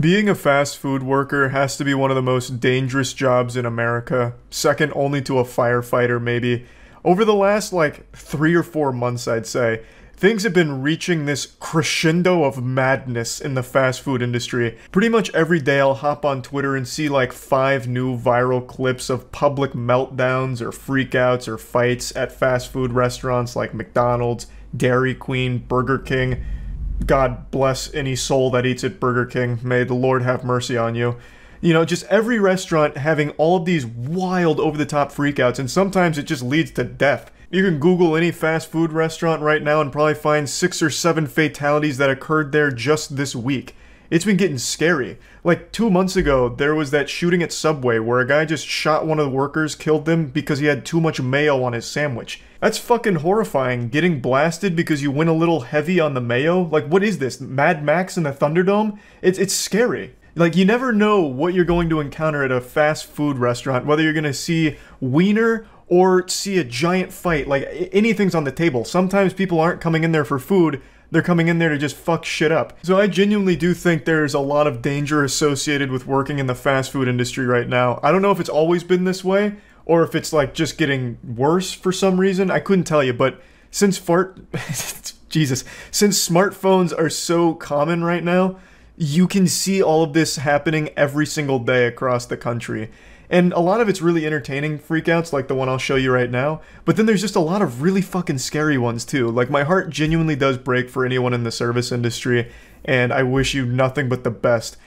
Being a fast food worker has to be one of the most dangerous jobs in America, second only to a firefighter maybe. Over the last 3 or 4 months, I'd say, things have been reaching this crescendo of madness in the fast food industry. Pretty much every day I'll hop on Twitter and see 5 new viral clips of public meltdowns or freakouts or fights at fast food restaurants like McDonald's, Dairy Queen, Burger King. God bless any soul that eats at Burger King. May the Lord have mercy on you. You know, just every restaurant having all of these wild over-the-top freakouts, and sometimes it just leads to death. You can Google any fast food restaurant right now and probably find 6 or 7 fatalities that occurred there just this week. It's been getting scary. 2 months ago, there was that shooting at Subway where a guy just shot one of the workers, killed them because he had too much mayo on his sandwich. That's fucking horrifying, getting blasted because you went a little heavy on the mayo. What is this, Mad Max in the Thunderdome? It's scary. You never know what you're going to encounter at a fast food restaurant, whether you're gonna see wiener or see a giant fight. Anything's on the table. Sometimes people aren't coming in there for food, they're coming in there to just fuck shit up. So I genuinely do think there's a lot of danger associated with working in the fast food industry right now. I don't know if it's always been this way, or if it's just getting worse for some reason. I couldn't tell you, but since since smartphones are so common right now, you can see all of this happening every single day across the country. And a lot of it's really entertaining freakouts, like the one I'll show you right now, but then there's just a lot of really fucking scary ones too. My heart genuinely does break for anyone in the service industry, and I wish you nothing but the best.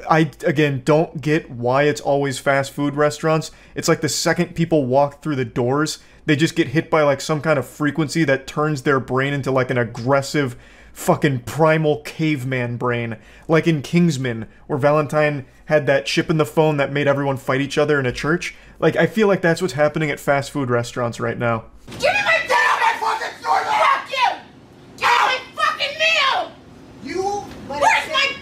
I, again, don't get why it's always fast food restaurants. It's the second people walk through the doors, they just get hit by some kind of frequency that turns their brain into an aggressive fucking primal caveman brain. Like in Kingsman, where Valentine had that chip in the phone that made everyone fight each other in a church. I feel like that's what's happening at fast food restaurants right now. Give me my dinner on my fucking store! Fuck you! Give me my fucking meal! Where's my...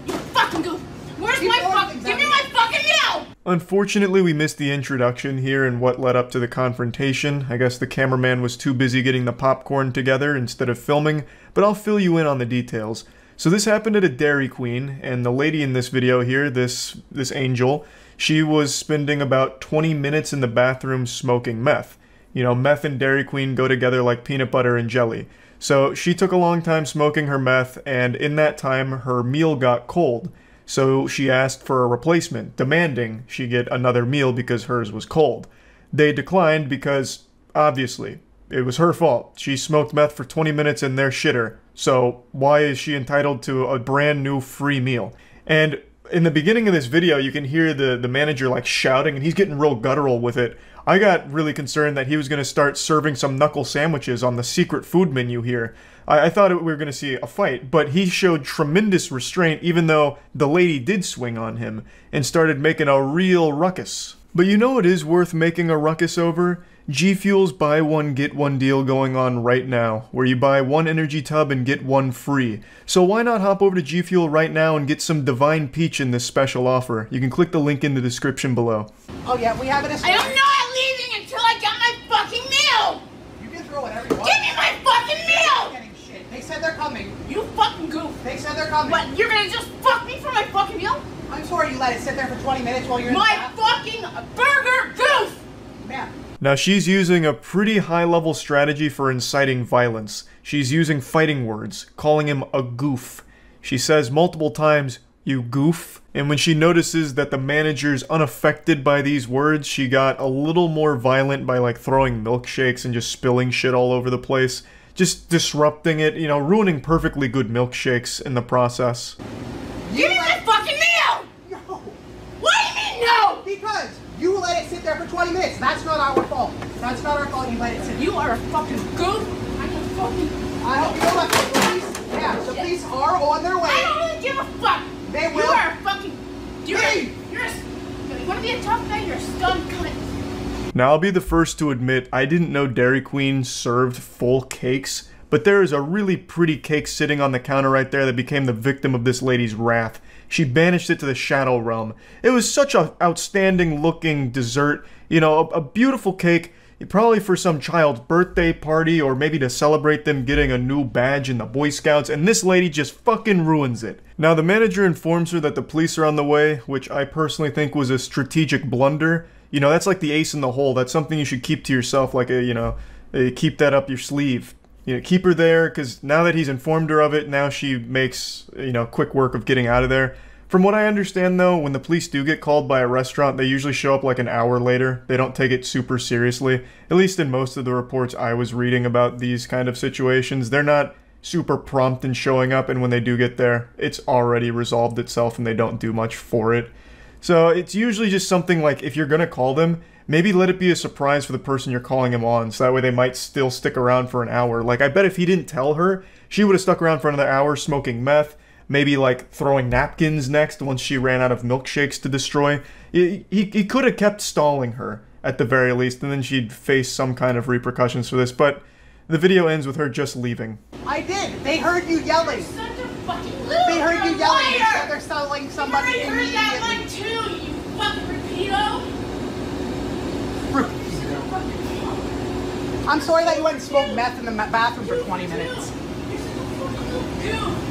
You fucking goof! Where's my fucking... Give me my fucking meal! Unfortunately, we missed the introduction here and what led up to the confrontation. I guess the cameraman was too busy getting the popcorn together instead of filming, but I'll fill you in on the details. So this happened at a Dairy Queen, and the lady in this video here, this angel, she was spending about 20 minutes in the bathroom smoking meth. You know, meth and Dairy Queen go together like peanut butter and jelly. So she took a long time smoking her meth, and in that time, her meal got cold. So she asked for a replacement, demanding she get another meal because hers was cold. They declined because, obviously, it was her fault. She smoked meth for 20 minutes in their shitter, so why is she entitled to a brand new free meal? And in the beginning of this video, you can hear the manager shouting, and he's getting real guttural with it. I got really concerned that he was going to start serving some knuckle sandwiches on the secret food menu here. I thought we were going to see a fight, but he showed tremendous restraint even though the lady did swing on him and started making a real ruckus. But you know what is worth making a ruckus over? G Fuel's buy one get one deal going on right now, where you buy one energy tub and get one free. So why not hop over to G Fuel right now and get some Divine Peach in this special offer? You can click the link in the description below. Oh yeah, we have it. I am not leaving until I get my fucking meal! You can throw whatever you want. Give me my fucking meal! Getting shit. They said they're coming. You fucking goof! They said they're coming. What, you're gonna just fuck me for my fucking meal? I'm sorry you let it sit there for 20 minutes while you're in the My fucking burger goof! Man. Now she's using a pretty high-level strategy for inciting violence. She's using fighting words, calling him a goof. She says multiple times, "You goof." And when she notices that the manager's unaffected by these words, she got a little more violent by throwing milkshakes and just spilling shit all over the place. Just disrupting it, you know, ruining perfectly good milkshakes in the process. Give me my fucking meal! No. What do you mean no? Because you let it sit there for 20 minutes. That's not our fault. That's not our fault you let it sit there. You are a fucking goof. I can fucking... I hope you know that the police, yeah, the police are on their way. I don't really give a fuck. They will. You are a fucking... You're you wanna be a tough guy? You're a scum cunt. Now I'll be the first to admit I didn't know Dairy Queen served full cakes, but there is a really pretty cake sitting on the counter right there that became the victim of this lady's wrath. She banished it to the shadow realm. It was such an outstanding looking dessert, you know, a beautiful cake. probably for some child's birthday party or maybe to celebrate them getting a new badge in the Boy Scouts, and this lady just fucking ruins it. Now, the manager informs her that the police are on the way, which I personally think was a strategic blunder. You know, that's like the ace in the hole. That's something you should keep to yourself, like a, you know, keep that up your sleeve. You know, keep her there, because now that he's informed her of it, now she makes, you know, quick work of getting out of there. From what I understand, though, when the police do get called by a restaurant, they usually show up like an hour later. They don't take it super seriously. At least in most of the reports I was reading about these kind of situations, they're not super prompt in showing up, and when they do get there, it's already resolved itself and they don't do much for it. So it's usually just something like, if you're gonna call them, maybe let it be a surprise for the person you're calling him on, so that way they might still stick around for an hour. Like, I bet if he didn't tell her, she would have stuck around for another hour smoking meth, maybe like throwing napkins next once she ran out of milkshakes to destroy. He could have kept stalling her, at the very least, and then she'd face some kind of repercussions for this, but the video ends with her just leaving. I did! They heard you yelling! You're such a fucking loser! They heard you yelling! They Liar! said they're selling somebody You already heard that one immediately! too, you fucking rapido! I'm sorry that you went and smoked meth in the bathroom for 20 minutes.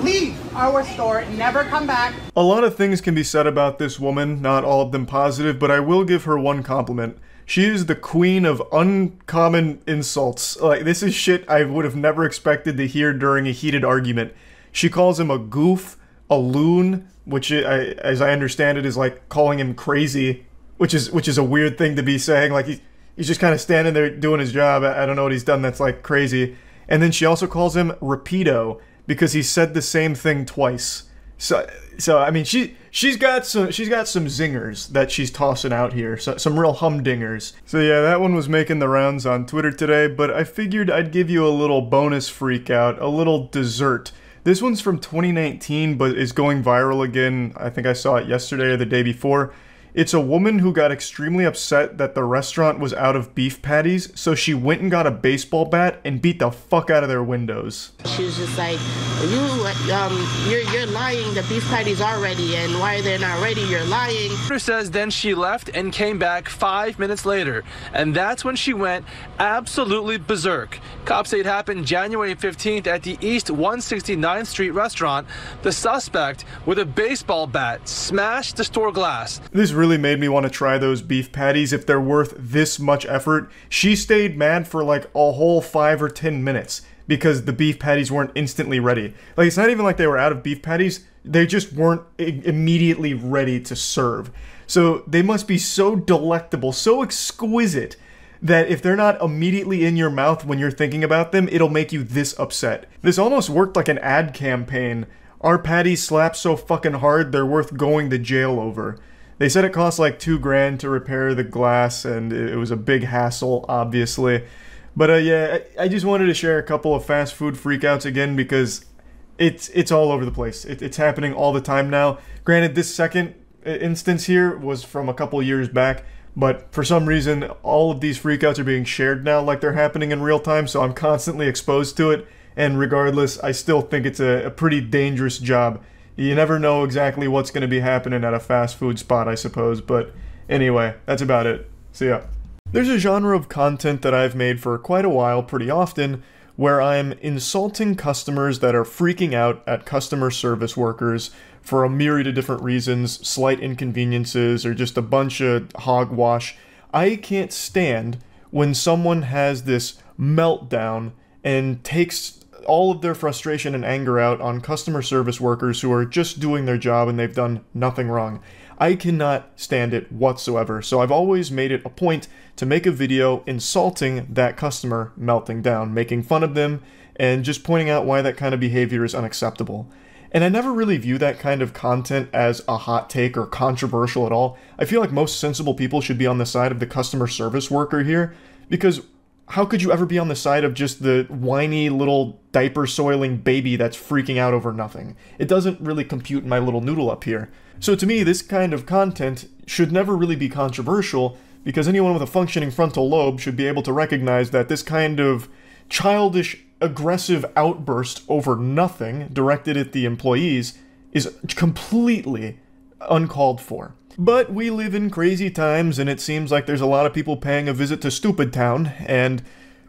Leave our store, never come back. A lot of things can be said about this woman, not all of them positive, but I will give her one compliment. She is the queen of uncommon insults. Like, this is shit I would have never expected to hear during a heated argument. She calls him a goof, a loon, which, as I understand it, is like calling him crazy, which is a weird thing to be saying. Like, he's just kind of standing there doing his job. I don't know what he's done that's like crazy. And then she also calls him rapido, because he said the same thing twice. So I mean, she's got some zingers that she's tossing out here, some real humdingers. So yeah, that one was making the rounds on Twitter today, but I figured I'd give you a little bonus freak out, a little dessert. This one's from 2019, but is going viral again. I think I saw it yesterday or the day before. It's a woman who got extremely upset that the restaurant was out of beef patties, so she went and got a baseball bat and beat the fuck out of their windows. She was just like, you're lying, the beef patties are ready, and why they're not ready, you're lying. Says then she left and came back 5 minutes later, and that's when she went absolutely berserk. Cops say it happened January 15th at the East 169th Street restaurant. The suspect, with a baseball bat, smashed the store glass. This really made me want to try those beef patties if they're worth this much effort. She stayed mad for like a whole 5 or 10 minutes because the beef patties weren't instantly ready. Like, it's not even like they were out of beef patties, they just weren't immediately ready to serve. So they must be so delectable, so exquisite, that if they're not immediately in your mouth when you're thinking about them, it'll make you this upset. This almost worked like an ad campaign. Our patties slap so fucking hard, they're worth going to jail over. They said it cost like $2 grand to repair the glass, and it was a big hassle, obviously. But yeah, I just wanted to share a couple of fast food freakouts again because it's all over the place. It's happening all the time now. Granted, this second instance here was from a couple years back, but for some reason, all of these freakouts are being shared now like they're happening in real time, so I'm constantly exposed to it. And regardless, I still think it's a pretty dangerous job. You never know exactly what's going to be happening at a fast food spot, I suppose, but anyway, that's about it. See ya. There's a genre of content that I've made for quite a while, pretty often, where I'm insulting customers that are freaking out at customer service workers for a myriad of different reasons, slight inconveniences, or just a bunch of hogwash. I can't stand when someone has this meltdown and takes all of their frustration and anger out on customer service workers who are just doing their job and they've done nothing wrong. I cannot stand it whatsoever, so I've always made it a point to make a video insulting that customer melting down, making fun of them, and just pointing out why that kind of behavior is unacceptable. And I never really view that kind of content as a hot take or controversial at all. I feel like most sensible people should be on the side of the customer service worker here, because how could you ever be on the side of just the whiny little diaper-soiling baby that's freaking out over nothing? It doesn't really compute in my little noodle up here. So to me, this kind of content should never really be controversial, because anyone with a functioning frontal lobe should be able to recognize that this kind of childish, aggressive outburst over nothing directed at the employees is completely uncalled for. But we live in crazy times, and it seems like there's a lot of people paying a visit to Stupid Town, and,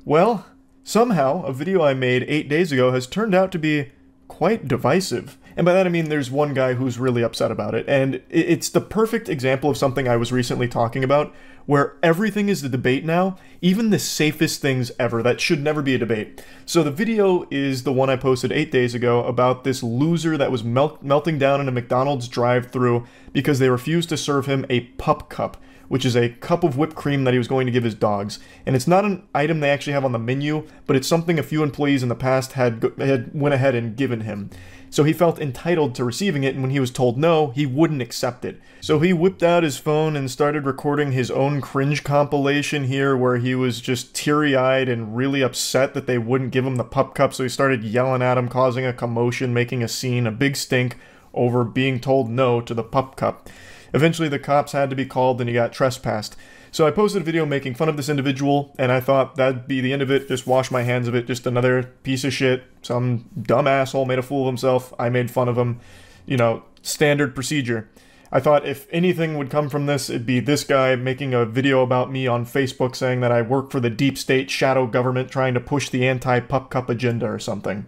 well, somehow a video I made 8 days ago has turned out to be quite divisive. And by that I mean there's one guy who's really upset about it, and it's the perfect example of something I was recently talking about, where everything is a debate now, even the safest things ever. That should never be a debate. So the video is the one I posted 8 days ago about this loser that was melting down in a McDonald's drive-thru because they refused to serve him a pup cup, which is a cup of whipped cream that he was going to give his dogs. And it's not an item they actually have on the menu, but it's something a few employees in the past had went ahead and given him. So he felt entitled to receiving it, and when he was told no, he wouldn't accept it. So he whipped out his phone and started recording his own cringe compilation here, where he was just teary-eyed and really upset that they wouldn't give him the pup cup, so he started yelling at him, causing a commotion, making a scene, a big stink, over being told no to the pup cup. Eventually the cops had to be called and he got trespassed. So I posted a video making fun of this individual, and I thought that'd be the end of it, just wash my hands of it, just another piece of shit, some dumb asshole made a fool of himself, I made fun of him, you know, standard procedure. I thought if anything would come from this, it'd be this guy making a video about me on Facebook saying that I work for the deep state shadow government trying to push the anti-pup cup agenda or something.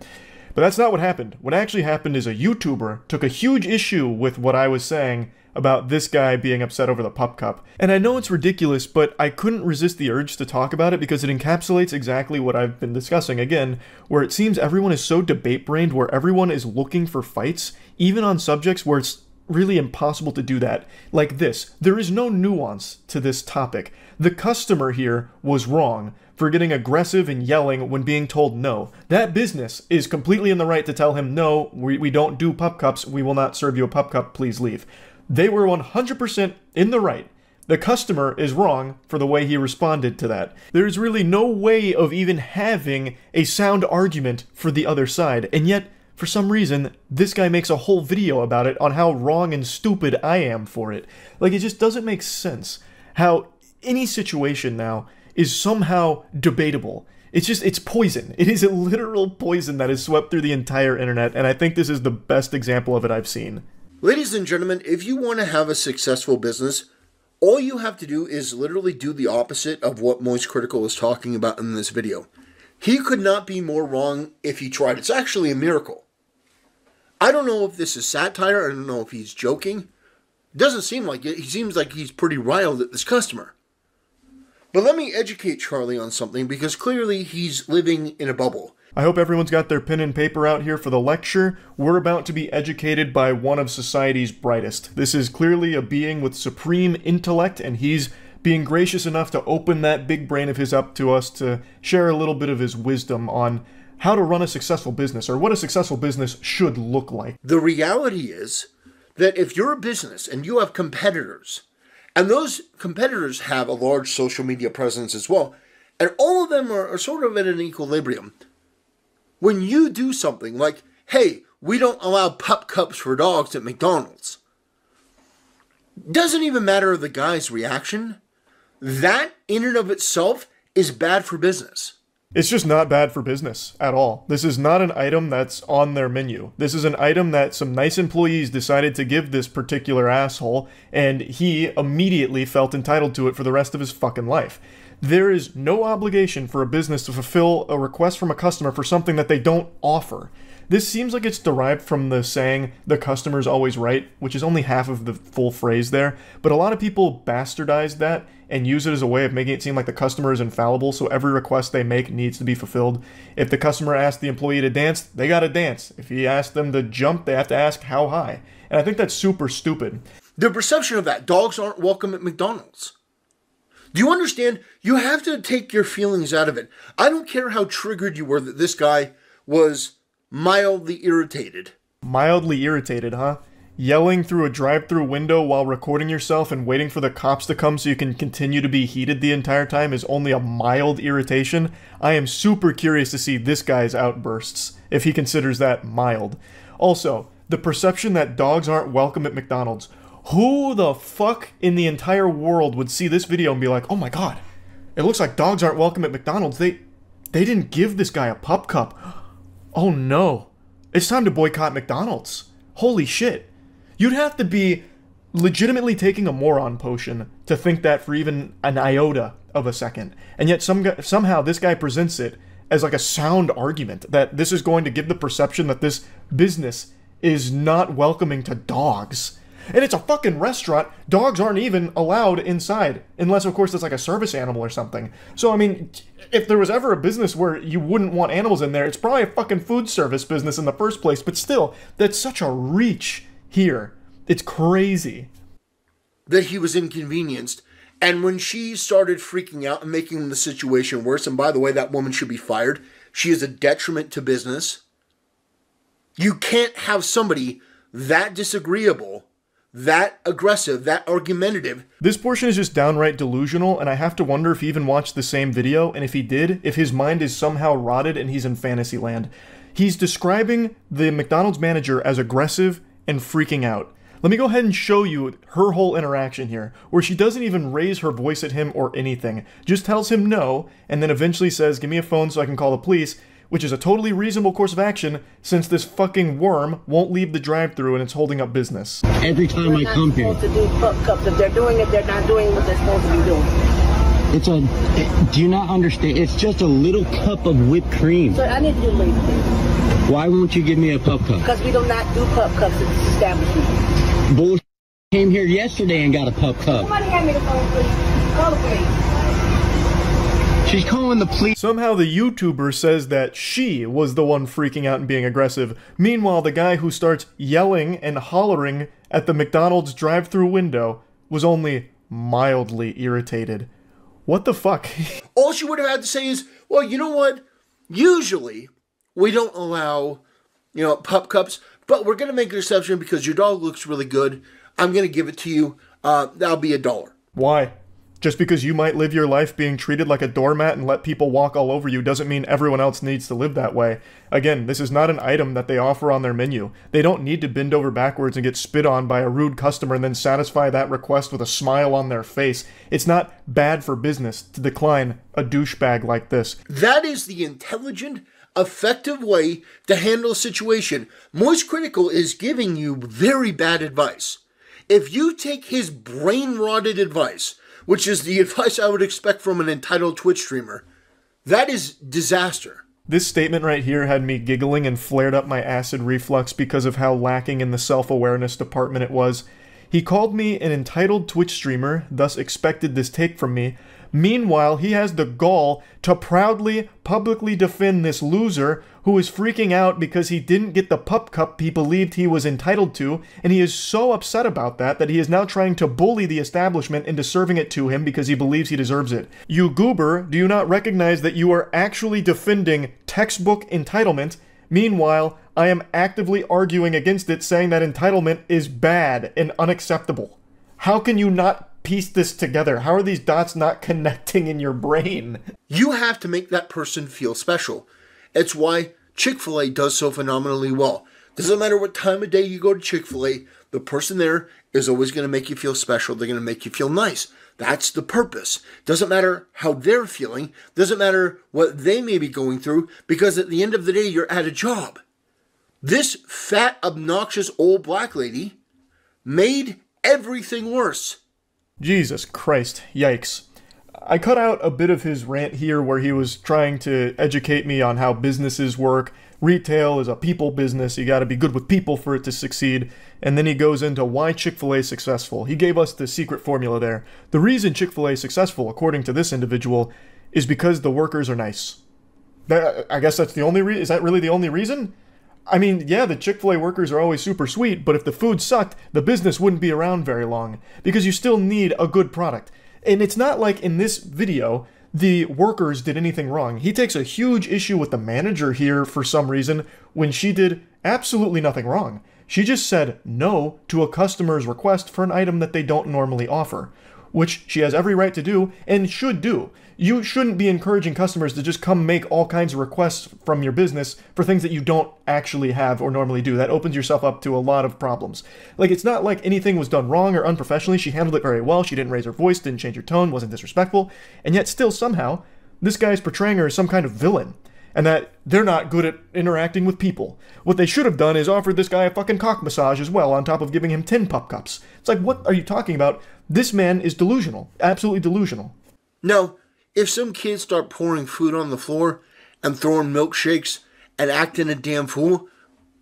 But that's not what happened. What actually happened is a YouTuber took a huge issue with what I was saying about this guy being upset over the pup cup. And I know it's ridiculous, but I couldn't resist the urge to talk about it because it encapsulates exactly what I've been discussing again, where it seems everyone is so debate-brained, where everyone is looking for fights, even on subjects where it's really impossible to do that. Like this, there is no nuance to this topic. The customer here was wrong for getting aggressive and yelling when being told no. That business is completely in the right to tell him, no, we don't do pup cups, we will not serve you a pup cup, please leave. They were 100% in the right. The customer is wrong for the way he responded to that. There's really no way of even having a sound argument for the other side, and yet, for some reason, this guy makes a whole video about it on how wrong and stupid I am for it. Like, it just doesn't make sense how any situation now is somehow debatable. It's poison. It is a literal poison that has swept through the entire internet, and I think this is the best example of it I've seen. Ladies and gentlemen, if you want to have a successful business, all you have to do is literally do the opposite of what Moist Critical is talking about in this video. He could not be more wrong if he tried. It's actually a miracle. I don't know if this is satire. I don't know if he's joking. It doesn't seem like it. He seems like he's pretty riled at this customer. But let me educate Charlie on something, because clearly he's living in a bubble. I hope everyone's got their pen and paper out here for the lecture. We're about to be educated by one of society's brightest. This is clearly a being with supreme intellect, and he's being gracious enough to open that big brain of his up to us to share a little bit of his wisdom on how to run a successful business, or what a successful business should look like. The reality is that if you're a business and you have competitors, and those competitors have a large social media presence as well, and all of them are sort of at an equilibrium, when you do something like, hey, we don't allow pup cups for dogs at McDonald's, doesn't even matter the guy's reaction, that in and of itself is bad for business. It's just not bad for business at all. This is not an item that's on their menu. This is an item that some nice employees decided to give this particular asshole, and he immediately felt entitled to it for the rest of his fucking life. There is no obligation for a business to fulfill a request from a customer for something that they don't offer. This seems like it's derived from the saying, the customer's always right, which is only half of the full phrase there, but a lot of people bastardize that and use it as a way of making it seem like the customer is infallible, so every request they make needs to be fulfilled. If the customer asks the employee to dance, they gotta dance. If he asks them to jump, they have to ask how high. And I think that's super stupid. The perception of that, dogs aren't welcome at McDonald's. Do you understand? You have to take your feelings out of it. I don't care how triggered you were that this guy was mildly irritated. Mildly irritated, huh? Yelling through a drive-thru window while recording yourself and waiting for the cops to come so you can continue to be heated the entire time is only a mild irritation. I am super curious to see this guy's outbursts, if he considers that mild. Also, the perception that dogs aren't welcome at McDonald's. Who the fuck in the entire world would see this video and be like, oh my god, it looks like dogs aren't welcome at McDonald's. They didn't give this guy a pup cup. Oh no, it's time to boycott McDonald's. Holy shit. You'd have to be legitimately taking a moron potion to think that for even an iota of a second. And yet somehow this guy presents it as like a sound argument that this is going to give the perception that this business is not welcoming to dogs. And it's a fucking restaurant. Dogs aren't even allowed inside, unless of course it's like a service animal or something. So I mean, if there was ever a business where you wouldn't want animals in there, it's probably a fucking food service business in the first place. But still, that's such a reach here. It's crazy. That he was inconvenienced. And when she started freaking out and making the situation worse, and by the way, that woman should be fired. She is a detriment to business. You can't have somebody that disagreeable, that aggressive, that argumentative. This portion is just downright delusional, and I have to wonder if he even watched the same video, and if he did, if his mind is somehow rotted and he's in fantasy land. He's describing the McDonald's manager as aggressive and freaking out. Let me go ahead and show you her whole interaction here, where she doesn't even raise her voice at him or anything, just tells him no, and then eventually says, give me a phone so I can call the police, which is a totally reasonable course of action since this fucking worm won't leave the drive-thru and it's holding up business. Every time I come here. They're not supposed to do pup cups. If they're doing it, they're not doing what they're supposed to be doing. Do you not understand? It's just a little cup of whipped cream. So I need to do labor. Why won't you give me a pup cup? Because we do not do pup cups at this establishment. Bullshit. Came here yesterday and got a pup cup. Somebody hand me the phone, please. Call the police. She's calling the police. Somehow the YouTuber says that she was the one freaking out and being aggressive. Meanwhile, the guy who starts yelling and hollering at the McDonald's drive-thru window was only mildly irritated. What the fuck? All she would have had to say is, well, you know what? Usually, we don't allow, pup cups, but we're going to make an exception because your dog looks really good. I'm going to give it to you. That'll be $1. Why? Just because you might live your life being treated like a doormat and let people walk all over you doesn't mean everyone else needs to live that way. Again, this is not an item that they offer on their menu. They don't need to bend over backwards and get spit on by a rude customer and then satisfy that request with a smile on their face. It's not bad for business to decline a douchebag like this. That is the intelligent, effective way to handle a situation. Moist Critical is giving you very bad advice. If you take his brain-rotted advice, which is the advice I would expect from an entitled Twitch streamer, that is disaster. This statement right here had me giggling and flared up my acid reflux because of how lacking in the self-awareness department it was. He called me an entitled Twitch streamer, thus expected this take from me. Meanwhile, he has the gall to proudly, publicly defend this loser who is freaking out because he didn't get the pup cup he believed he was entitled to, and he is so upset about that he is now trying to bully the establishment into serving it to him because he believes he deserves it. You goober, do you not recognize that you are actually defending textbook entitlement? Meanwhile, I am actively arguing against it, saying that entitlement is bad and unacceptable. How can you not piece this together? How are these dots not connecting in your brain? You have to make that person feel special. It's why Chick-fil-A does so phenomenally well. Doesn't matter what time of day you go to Chick-fil-A, the person there is always going to make you feel special. They're going to make you feel nice. That's the purpose. Doesn't matter how they're feeling. Doesn't matter what they may be going through, because at the end of the day, you're at a job. This fat, obnoxious old black lady made everything worse. Jesus Christ, yikes. I cut out a bit of his rant here where he was trying to educate me on how businesses work. Retail is a people business, you gotta be good with people for it to succeed. And then he goes into why Chick-fil-A is successful. He gave us the secret formula there. The reason Chick-fil-A is successful, according to this individual, is because the workers are nice. I guess that's the only reason. Is that really the only reason? I mean, yeah, the Chick-fil-A workers are always super sweet, but if the food sucked, the business wouldn't be around very long, because you still need a good product. And it's not like in this video, the workers did anything wrong. He takes a huge issue with the manager here for some reason, when she did absolutely nothing wrong. She just said no to a customer's request for an item that they don't normally offer, which she has every right to do, and should do. You shouldn't be encouraging customers to just come make all kinds of requests from your business for things that you don't actually have or normally do. That opens yourself up to a lot of problems. Like, it's not like anything was done wrong or unprofessionally. She handled it very well. She didn't raise her voice, didn't change her tone, wasn't disrespectful. And yet still somehow, this guy's portraying her as some kind of villain. and that they're not good at interacting with people. What they should have done is offered this guy a fucking cock massage as well, on top of giving him 10 pup cups. It's like, what are you talking about? This man is delusional. Absolutely delusional. Now, if some kids start pouring food on the floor and throwing milkshakes and acting a damn fool,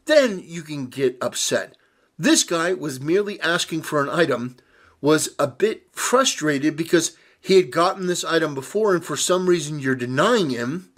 then you can get upset. This guy was merely asking for an item, was a bit frustrated because he had gotten this item before and for some reason you're denying him,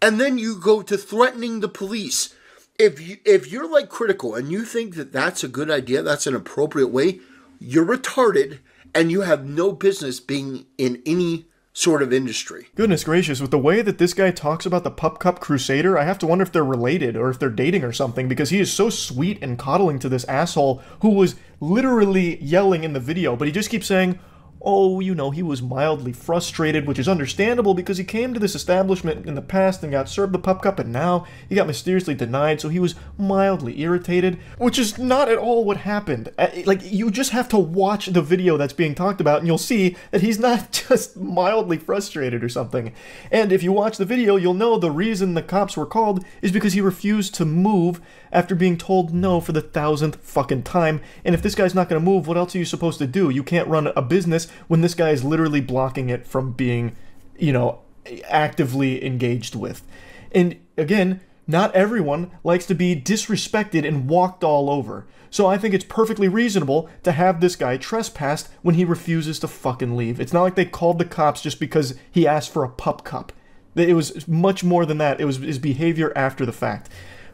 and then you go to threatening the police. If you're like critical and you think that that's a good idea, that's an appropriate way, you're retarded and you have no business being in any sort of industry. Goodness gracious, with the way that this guy talks about the Pup Cup Crusader, I have to wonder if they're related or if they're dating or something, because he is so sweet and coddling to this asshole who was literally yelling in the video, but he just keeps saying, oh, you know, he was mildly frustrated, which is understandable because he came to this establishment in the past and got served the Pup Cup, and now he got mysteriously denied, so he was mildly irritated, which is not at all what happened. Like, you just have to watch the video that's being talked about, and you'll see that he's not just mildly frustrated or something. And if you watch the video, you'll know the reason the cops were called is because he refused to move after being told no for the 1000th fucking time. And if this guy's not going to move, what else are you supposed to do? You can't run a business when this guy is literally blocking it from being, you know, actively engaged with. And again, not everyone likes to be disrespected and walked all over. So I think it's perfectly reasonable to have this guy trespassed when he refuses to fucking leave. It's not like they called the cops just because he asked for a pup cup. It was much more than that. It was his behavior after the fact.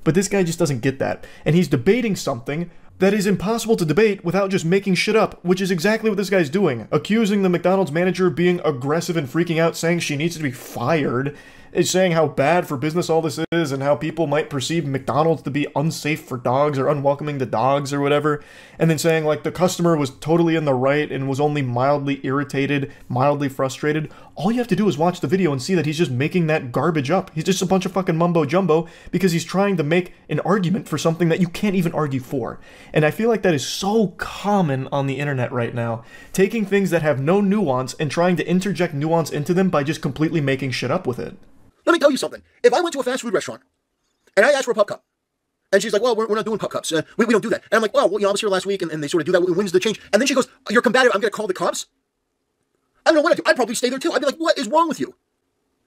But this guy just doesn't get that. And he's debating something that is impossible to debate without just making shit up, which is exactly what this guy's doing. Accusing the McDonald's manager of being aggressive and freaking out, saying she needs to be fired, is saying how bad for business all this is and how people might perceive McDonald's to be unsafe for dogs or unwelcoming to dogs or whatever. And then saying like the customer was totally in the right and was only mildly irritated, mildly frustrated. All you have to do is watch the video and see that he's just making that garbage up. He's just a bunch of fucking mumbo jumbo because he's trying to make an argument for something that you can't even argue for. And I feel like that is so common on the internet right now. Taking things that have no nuance and trying to interject nuance into them by just completely making shit up with it. Let me tell you something. If I went to a fast food restaurant and I asked for a pup cup, and she's like, well, we're not doing pup cups. We don't do that. And I'm like, well, you know, I was here last week and they sort of do that. When's the change? And then she goes, you're combative. I'm going to call the cops. I don't know what I'd do. I'd probably stay there too. I'd be like, what is wrong with you?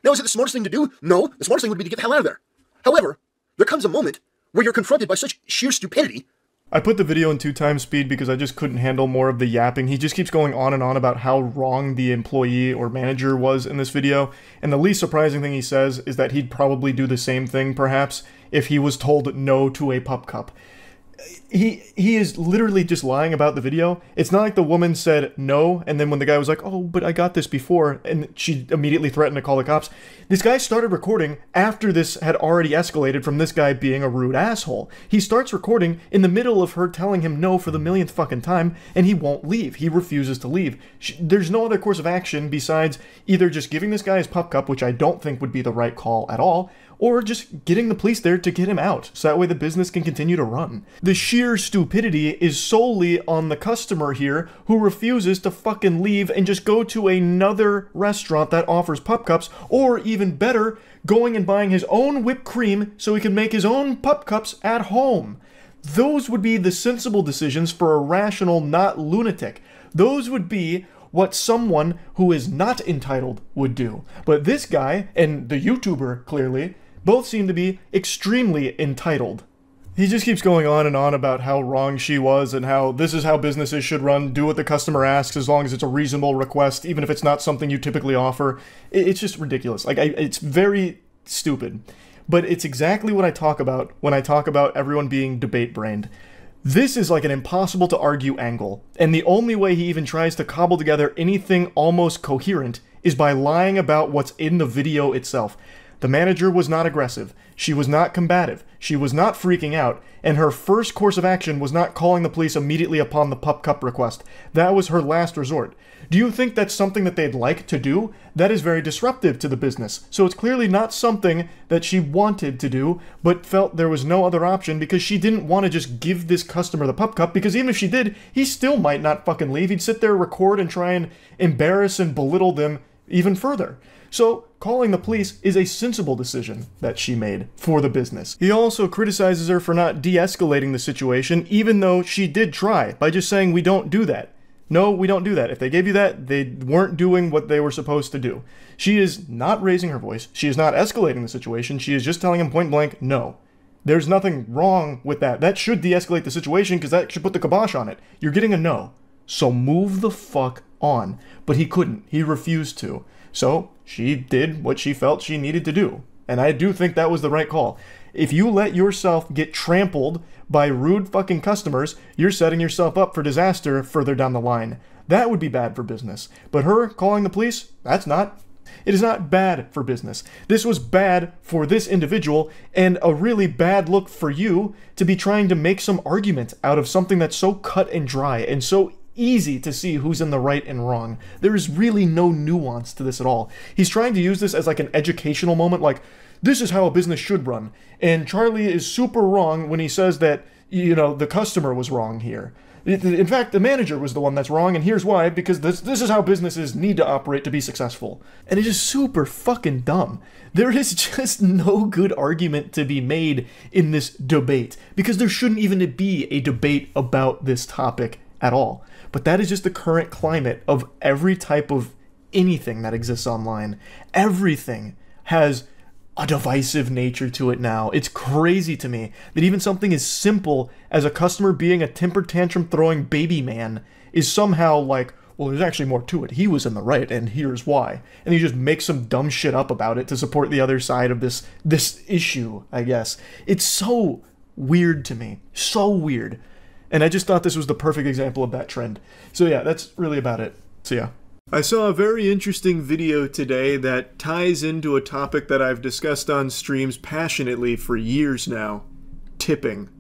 Now, is it the smartest thing to do? No. The smartest thing would be to get the hell out of there. However, there comes a moment where you're confronted by such sheer stupidity. I put the video in 2x speed because I just couldn't handle more of the yapping. He just keeps going on and on about how wrong the employee or manager was in this video, and the least surprising thing he says is that he'd probably do the same thing, perhaps, if he was told no to a pup cup. He is literally just lying about the video. It's not like the woman said no, and then when the guy was like, oh, but I got this before, and she immediately threatened to call the cops. This guy started recording after this had already escalated from this guy being a rude asshole. He starts recording in the middle of her telling him no for the millionth fucking time, and he won't leave. He refuses to leave. There's no other course of action besides either just giving this guy his pup cup, which I don't think would be the right call at all, or just getting the police there to get him out, so that way the business can continue to run. The sheer stupidity is solely on the customer here, who refuses to fucking leave and just go to another restaurant that offers pup cups, or even better, going and buying his own whipped cream so he can make his own pup cups at home. Those would be the sensible decisions for a rational, not lunatic. Those would be what someone who is not entitled would do. But this guy, and the YouTuber, clearly, both seem to be extremely entitled. He just keeps going on and on about how wrong she was and how this is how businesses should run, do what the customer asks as long as it's a reasonable request, even if it's not something you typically offer. It's just ridiculous. Like, it's very stupid. But it's exactly what I talk about when I talk about everyone being debate-brained. This is like an impossible to argue angle, and the only way he even tries to cobble together anything almost coherent is by lying about what's in the video itself. The manager was not aggressive, she was not combative, she was not freaking out, and her first course of action was not calling the police immediately upon the pup cup request. That was her last resort. Do you think that's something that they'd like to do? That is very disruptive to the business, so it's clearly not something that she wanted to do, but felt there was no other option because she didn't want to just give this customer the pup cup, because even if she did, he still might not fucking leave. He'd sit there, record, and try and embarrass and belittle them even further. So calling the police is a sensible decision that she made for the business. He also criticizes her for not de-escalating the situation, even though she did try, by just saying, we don't do that. No, we don't do that. If they gave you that, they weren't doing what they were supposed to do. She is not raising her voice. She is not escalating the situation. She is just telling him point blank, no. There's nothing wrong with that. That should de-escalate the situation because that should put the kibosh on it. You're getting a no. So move the fuck on. But he couldn't. He refused to. So she did what she felt she needed to do. And I do think that was the right call. If you let yourself get trampled by rude fucking customers, you're setting yourself up for disaster further down the line. That would be bad for business. But her calling the police, that's not. It is not bad for business. This was bad for this individual, and a really bad look for you to be trying to make some argument out of something that's so cut and dry and so easy to see who's in the right and wrong. There is really no nuance to this at all. He's trying to use this as like an educational moment, like, this is how a business should run. And Charlie is super wrong when he says that, you know, the customer was wrong here. In fact, the manager was the one that's wrong, and here's why, because this is how businesses need to operate to be successful. And it is super fucking dumb. There is just no good argument to be made in this debate, because there shouldn't even be a debate about this topic at all. But that is just the current climate of every type of anything that exists online. Everything has a divisive nature to it now. It's crazy to me that even something as simple as a customer being a temper tantrum throwing baby man is somehow like, well, there's actually more to it. He was in the right, and here's why. And you just make some dumb shit up about it to support the other side of this issue, I guess. It's so weird to me. So weird. And I just thought this was the perfect example of that trend. So yeah, that's really about it. So yeah. I saw a very interesting video today that ties into a topic that I've discussed on streams passionately for years now. Tipping.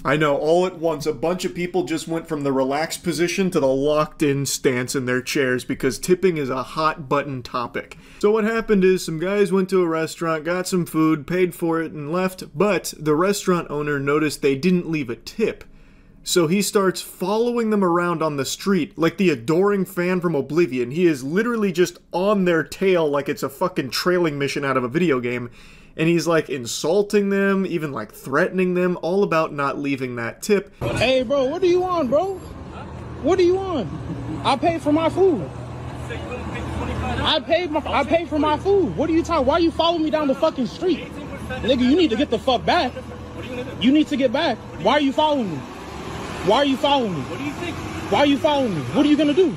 I know, all at once, a bunch of people just went from the relaxed position to the locked-in stance in their chairs because tipping is a hot-button topic. So what happened is some guys went to a restaurant, got some food, paid for it, and left, but the restaurant owner noticed they didn't leave a tip. So he starts following them around on the street like the adoring fan from Oblivion. He is literally just on their tail like it's a fucking trailing mission out of a video game. And he's like insulting them, even like threatening them, all about not leaving that tip. Hey bro, what do you want, bro? What do you want? I paid for my food. I paid for my food. What are you talking? Why are you following me down the fucking street? Nigga, you need to get the fuck back. You need to get back. Why are you following me? Why are you following me? What do you think? Why are you following me? What are you gonna do?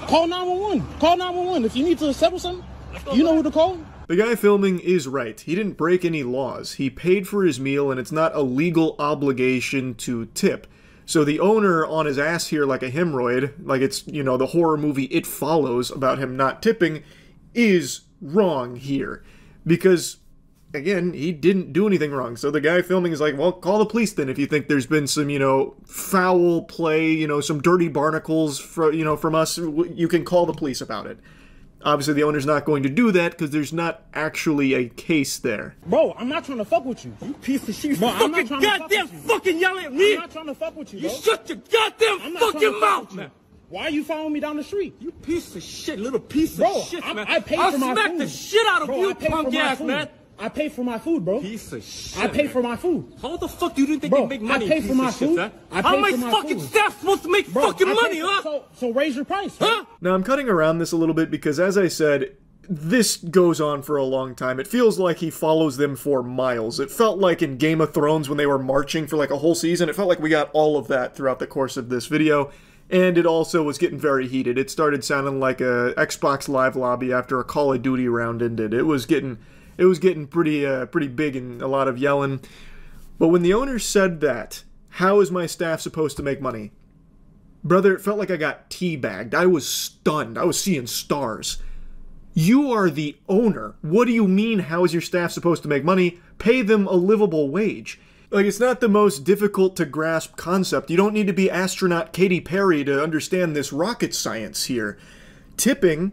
Call 911. Call 911. If you need to settle something, you know who to call. The guy filming is right. He didn't break any laws. He paid for his meal, and it's not a legal obligation to tip. So the owner on his ass here like a hemorrhoid, like it's, you know, the horror movie It Follows about him not tipping, is wrong here. Because again, he didn't do anything wrong. So the guy filming is like, well, call the police then if you think there's been some, you know, foul play, you know, some dirty barnacles from us. You can call the police about it. Obviously, the owner's not going to do that because there's not actually a case there. Bro, I'm not trying to fuck with you. You piece of shit. Bro, I'm not trying to goddamn fucking yell at me. I'm not trying to fuck with you, bro. You shut your goddamn fucking mouth, man. Why are you following me down the street? You piece of shit, little piece of shit, man. I paid for my food. I'll smack the shit out of you, punk ass, man. I pay for my food, bro. Piece of shit. I pay for my food. How the fuck you didn't think they make money? I pay for my food. How am I fucking staff supposed to make fucking money, huh? So raise your price, huh? Now I'm cutting around this a little bit because, as I said, this goes on for a long time. It feels like he follows them for miles. It felt like in Game of Thrones when they were marching for like a whole season. It felt like we got all of that throughout the course of this video. And it also was getting very heated. It started sounding like a Xbox Live lobby after a Call of Duty round ended. It was getting pretty big and a lot of yelling. But when the owner said that, how is my staff supposed to make money? Brother, it felt like I got teabagged. I was stunned. I was seeing stars. You are the owner. What do you mean, how is your staff supposed to make money? Pay them a livable wage. Like, it's not the most difficult to grasp concept. You don't need to be astronaut Katy Perry to understand this rocket science here. Tipping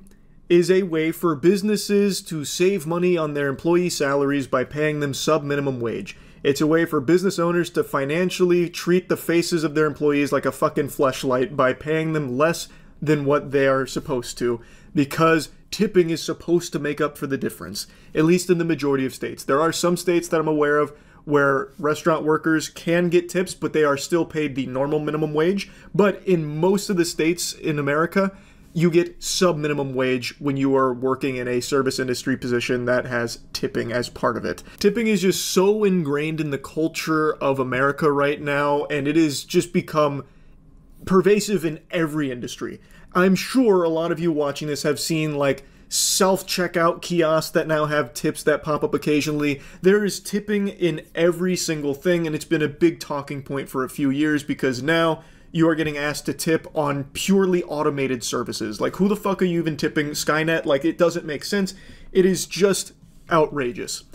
is a way for businesses to save money on their employee salaries by paying them sub-minimum wage. It's a way for business owners to financially treat the faces of their employees like a fucking fleshlight by paying them less than what they are supposed to, because tipping is supposed to make up for the difference, at least in the majority of states. There are some states that I'm aware of where restaurant workers can get tips, but they are still paid the normal minimum wage. But in most of the states in America, you get sub-minimum wage when you are working in a service industry position that has tipping as part of it. Tipping is just so ingrained in the culture of America right now, and it has just become pervasive in every industry. I'm sure a lot of you watching this have seen, like, self-checkout kiosks that now have tips that pop up occasionally. There is tipping in every single thing, and it's been a big talking point for a few years because now you are getting asked to tip on purely automated services. Like, who the fuck are you even tipping? Skynet? Like, it doesn't make sense. It is just outrageous.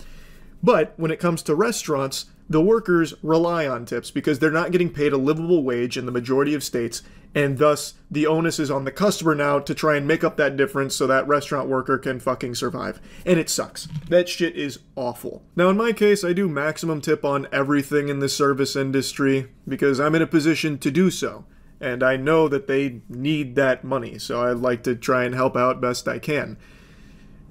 But when it comes to restaurants, the workers rely on tips because they're not getting paid a livable wage in the majority of states, and thus the onus is on the customer now to try and make up that difference so that restaurant worker can fucking survive. And it sucks. That shit is awful. Now in my case, I do maximum tip on everything in the service industry because I'm in a position to do so. And I know that they need that money, so I like to try and help out best I can.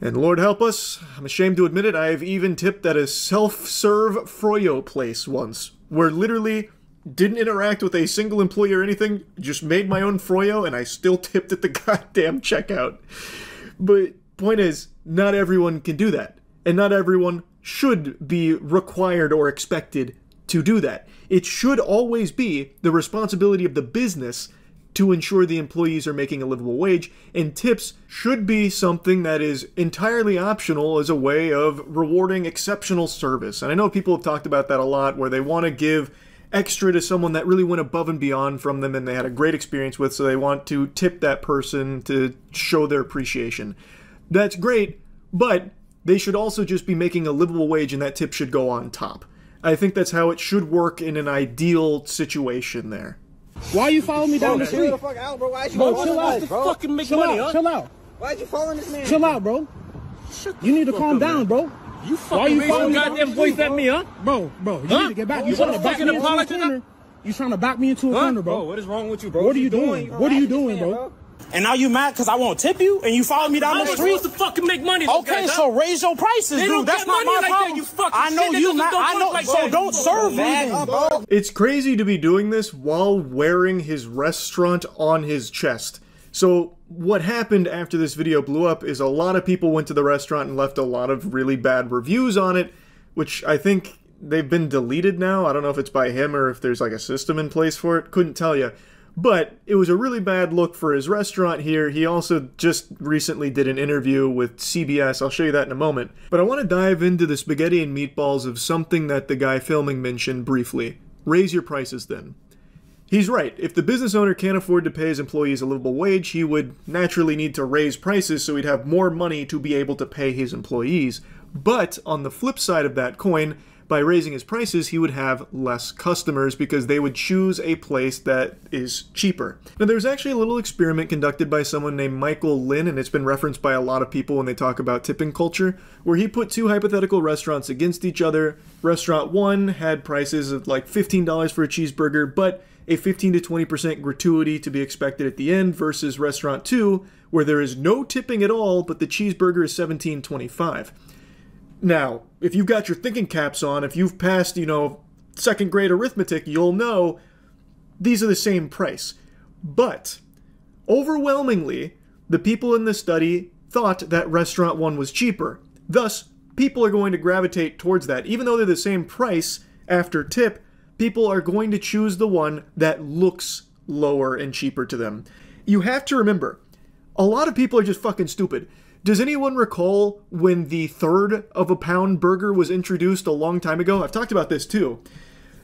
And Lord help us, I'm ashamed to admit it, I've even tipped at a self-serve froyo place once, where literally didn't interact with a single employee or anything, just made my own froyo, and I still tipped at the goddamn checkout. But point is, not everyone can do that, and not everyone should be required or expected to do that. It should always be the responsibility of the business to ensure the employees are making a livable wage, and tips should be something that is entirely optional as a way of rewarding exceptional service. And I know people have talked about that a lot, where they want to give extra to someone that really went above and beyond from them and they had a great experience with, so they want to tip that person to show their appreciation. That's great, but they should also just be making a livable wage, and that tip should go on top. I think that's how it should work in an ideal situation there. Why you following me down the street? Chill the fuck out, bro. Why you Bro, following chill out. us, bro? Fucking make money, huh? Chill out. Why'd you following this man? Chill out, bro. You need to calm down, bro. You fucking raise your goddamn voice at me, huh? Bro, you need to get back. You trying to back me into a corner. You trying to back me into a corner, bro. What is wrong with you, bro? What are you doing? What are you doing, bro? And now you mad because I won't tip you and you follow me down the street? I'm supposed to fucking make money. Okay, so raise your prices, dude. That's not my problem. I know you mad. I know, so don't serve me. It's crazy to be doing this while wearing his restaurant on his chest. So what happened after this video blew up is a lot of people went to the restaurant and left a lot of really bad reviews on it, which I think they've been deleted now. I don't know if it's by him or if there's like a system in place for it. Couldn't tell you. But it was a really bad look for his restaurant here. He also just recently did an interview with CBS. I'll show you that in a moment. But I want to dive into the spaghetti and meatballs of something that the guy filming mentioned briefly. Raise your prices then. He's right. If the business owner can't afford to pay his employees a livable wage, he would naturally need to raise prices so he'd have more money to be able to pay his employees. But on the flip side of that coin, by raising his prices, he would have less customers because they would choose a place that is cheaper. Now, there's actually a little experiment conducted by someone named Michael Lynn, and it's been referenced by a lot of people when they talk about tipping culture, where he put two hypothetical restaurants against each other. Restaurant 1 had prices of like $15 for a cheeseburger, but a 15 to 20% gratuity to be expected at the end, versus Restaurant 2, where there is no tipping at all, but the cheeseburger is $17.25. Now, if you've got your thinking caps on, if you've passed, second grade arithmetic, you'll know these are the same price. But, overwhelmingly, the people in the study thought that Restaurant 1 was cheaper. Thus, people are going to gravitate towards that. Even though they're the same price after tip, people are going to choose the one that looks lower and cheaper to them. You have to remember, a lot of people are just fucking stupid. Does anyone recall when the third of a pound burger was introduced a long time ago? I've talked about this too.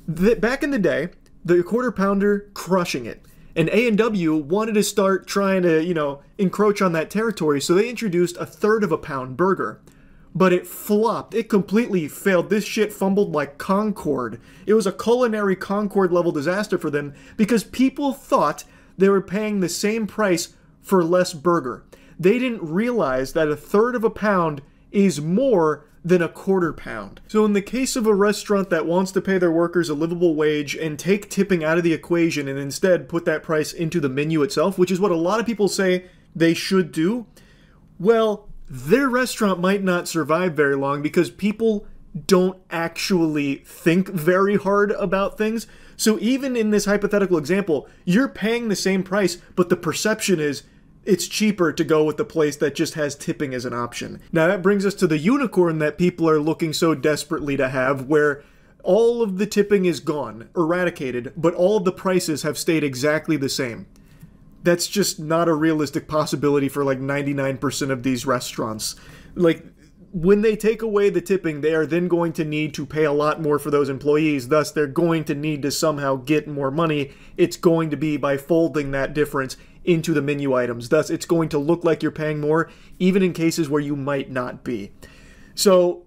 Back in the day, the quarter pounder crushing it. And A&W wanted to start trying to, encroach on that territory, so they introduced a third of a pound burger. But it flopped. It completely failed. This shit fumbled like Concorde. It was a culinary Concorde level disaster for them because people thought they were paying the same price for less burger. They didn't realize that a third of a pound is more than a quarter pound. So in the case of a restaurant that wants to pay their workers a livable wage and take tipping out of the equation and instead put that price into the menu itself, which is what a lot of people say they should do, well, their restaurant might not survive very long because people don't actually think very hard about things. So even in this hypothetical example, you're paying the same price, but the perception is it's cheaper to go with the place that just has tipping as an option. Now that brings us to the unicorn that people are looking so desperately to have, where all of the tipping is gone, eradicated, but all of the prices have stayed exactly the same. That's just not a realistic possibility for like 99% of these restaurants. Like, when they take away the tipping, they are then going to need to pay a lot more for those employees. Thus, they're going to need to somehow get more money. It's going to be by folding that difference into the menu items. Thus, it's going to look like you're paying more, even in cases where you might not be. So,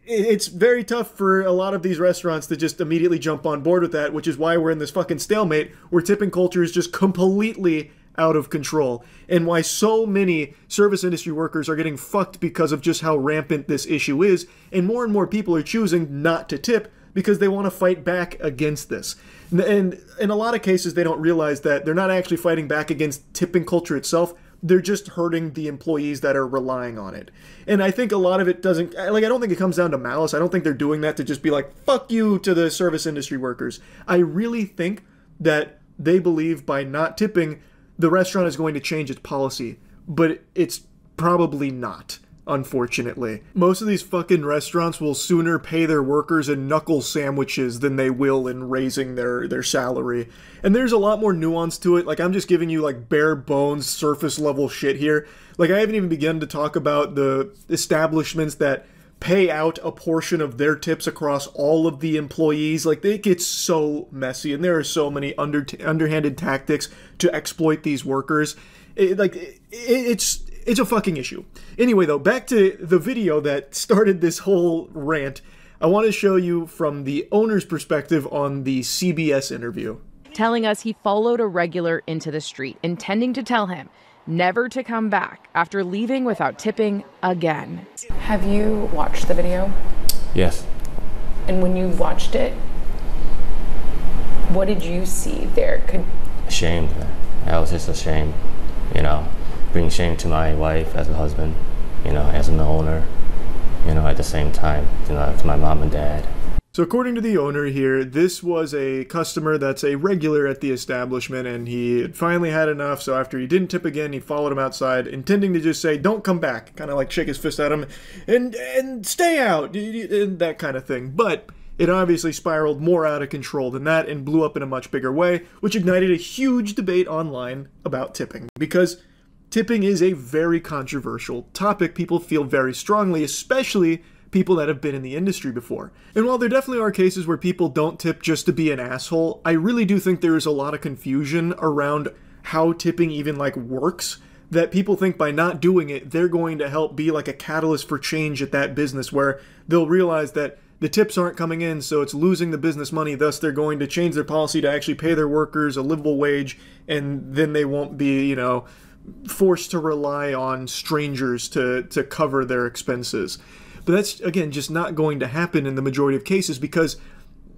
it's very tough for a lot of these restaurants to just immediately jump on board with that, which is why we're in this fucking stalemate where tipping culture is just completely out of control, and why so many service industry workers are getting fucked because of just how rampant this issue is, and more people are choosing not to tip because they want to fight back against this. And in a lot of cases, they don't realize that they're not actually fighting back against tipping culture itself. They're just hurting the employees that are relying on it. And I think a lot of it doesn't, like, I don't think it comes down to malice. I don't think they're doing that to just be like, fuck you to the service industry workers. I really think that they believe by not tipping, the restaurant is going to change its policy, but it's probably not, unfortunately. Most of these fucking restaurants will sooner pay their workers in knuckle sandwiches than they will in raising their salary. And there's a lot more nuance to it. Like, I'm just giving you like bare bones, surface level shit here. Like, I haven't even begun to talk about the establishments that pay out a portion of their tips across all of the employees. Like, it gets so messy, and there are so many underhanded tactics to exploit these workers. It's a fucking issue. Anyway, though, back to the video that started this whole rant. I want to show you from the owner's perspective on the CBS interview. Telling us he followed a regular into the street, intending to tell him never to come back after leaving without tipping again. Have you watched the video? Yes. And when you watched it, what did you see there? Ashamed. I was just ashamed, you know, bringing shame to my wife as a husband, you know, as an owner, you know, at the same time, you know, to my mom and dad. So according to the owner here, this was a customer that's a regular at the establishment, and he had finally had enough, so after he didn't tip again, he followed him outside, intending to just say, don't come back, kind of like shake his fist at him, and stay out, and that kind of thing. But it obviously spiraled more out of control than that, and blew up in a much bigger way, which ignited a huge debate online about tipping, because tipping is a very controversial topic. People feel very strongly, especially people that have been in the industry before. And while there definitely are cases where people don't tip just to be an asshole, I really do think there is a lot of confusion around how tipping even like works, that people think by not doing it, they're going to help be like a catalyst for change at that business, where they'll realize that the tips aren't coming in, so it's losing the business money, thus they're going to change their policy to actually pay their workers a livable wage, and then they won't be, you know, forced to rely on strangers to cover their expenses. But that's, again, just not going to happen in the majority of cases because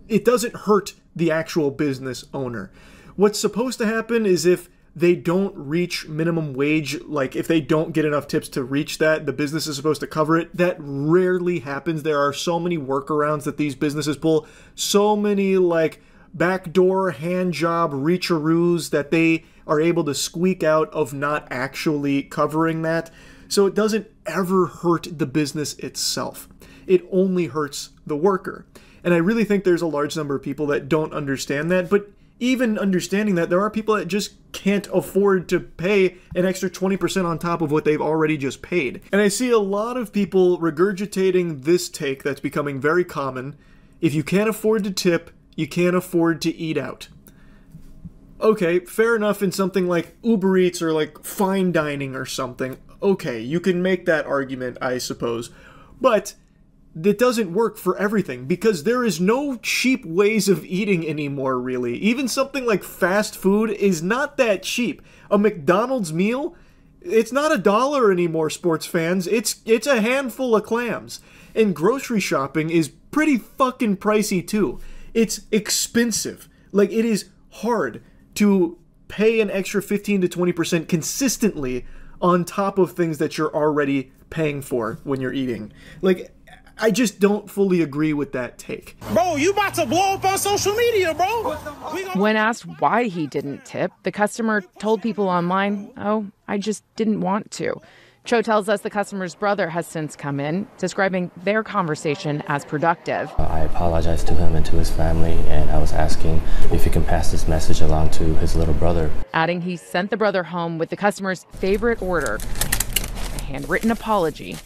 it doesn't hurt the actual business owner. What's supposed to happen is if they don't reach minimum wage, like if they don't get enough tips to reach that, the business is supposed to cover it. That rarely happens. There are so many workarounds that these businesses pull, so many like backdoor hand job reacharoos that they are able to squeak out of not actually covering that. So it doesn't ever hurt the business itself. It only hurts the worker. And I really think there's a large number of people that don't understand that, but even understanding that, there are people that just can't afford to pay an extra 20% on top of what they've already just paid. And I see a lot of people regurgitating this take that's becoming very common. If you can't afford to tip, you can't afford to eat out. Okay, fair enough in something like Uber Eats or like fine dining or something. Okay, you can make that argument, I suppose. But it doesn't work for everything, because there is no cheap ways of eating anymore, really. Even something like fast food is not that cheap. A McDonald's meal, it's not $1 anymore, sports fans. It's a handful of clams. And grocery shopping is pretty fucking pricey too. It's expensive. Like, it is hard to pay an extra 15 to 20% consistently on top of things that you're already paying for when you're eating. Like, I just don't fully agree with that take. Bro, you about to blow up on social media, bro. When asked why he didn't tip, the customer told people online, "Oh, I just didn't want to." Cho tells us the customer's brother has since come in, describing their conversation as productive. I apologized to him and to his family, and I was asking if he can pass this message along to his little brother. Adding he sent the brother home with the customer's favorite order, a handwritten apology,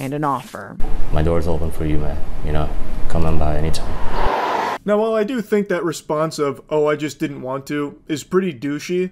and an offer. My door's open for you, man. You know, come on by anytime. Now, while I do think that response of, "oh, I just didn't want to," is pretty douchey,